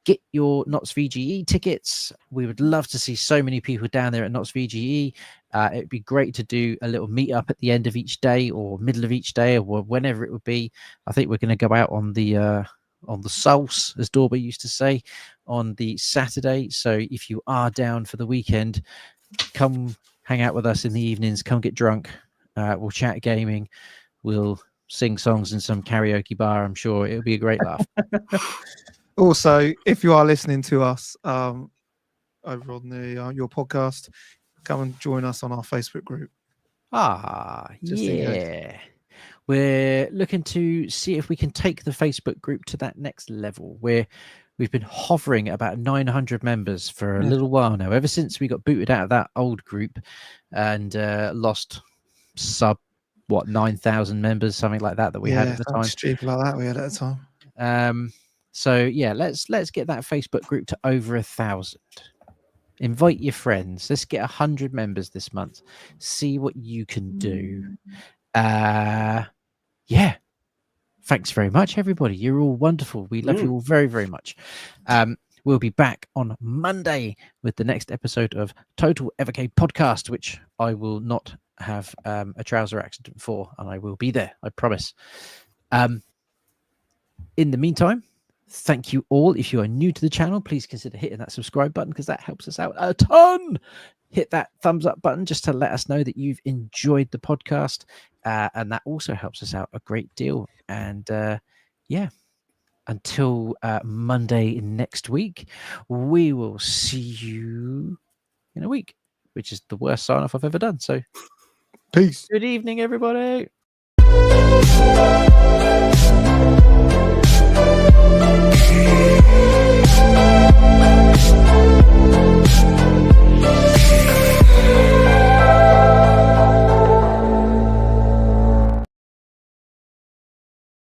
Get your Knots VGE tickets. We would love to see so many people down there at Knots VGE. It'd be great to do a little meetup at the end of each day or middle of each day, or whenever it would be. I think we're going to go out on the Sauce, as Dorba used to say, on the Saturday. So if you are down for the weekend, come hang out with us in the evenings. Come get drunk. We'll chat gaming. We'll sing songs in some karaoke bar. I'm sure it'll be a great laugh. Also, if you are listening to us over on the your podcast, come and join us on our Facebook group. Yeah. We're looking to see if we can take the Facebook group to that next level, where we've been hovering about 900 members for a little while now, ever since we got booted out of that old group and lost 9,000 members, something like that we had at the time. Stupid like that we had at the time. So yeah, let's get that Facebook group to over 1,000. Invite your friends. Let's get 100 members this month. See what you can do. Yeah. Thanks very much, everybody. You're all wonderful. We love you all very very much. We'll be back on Monday with the next episode of Total Evercade Podcast, which I will not have a trouser accident for, and I will be there, I promise. In the meantime, thank you all. If you are new to the channel, please consider hitting that subscribe button, because that helps us out a ton. Hit that thumbs up button just to let us know that you've enjoyed the podcast, and that also helps us out a great deal. And yeah, until Monday next week, we will see you in a week, which is the worst sign off I've ever done. So Peace. good evening, everybody.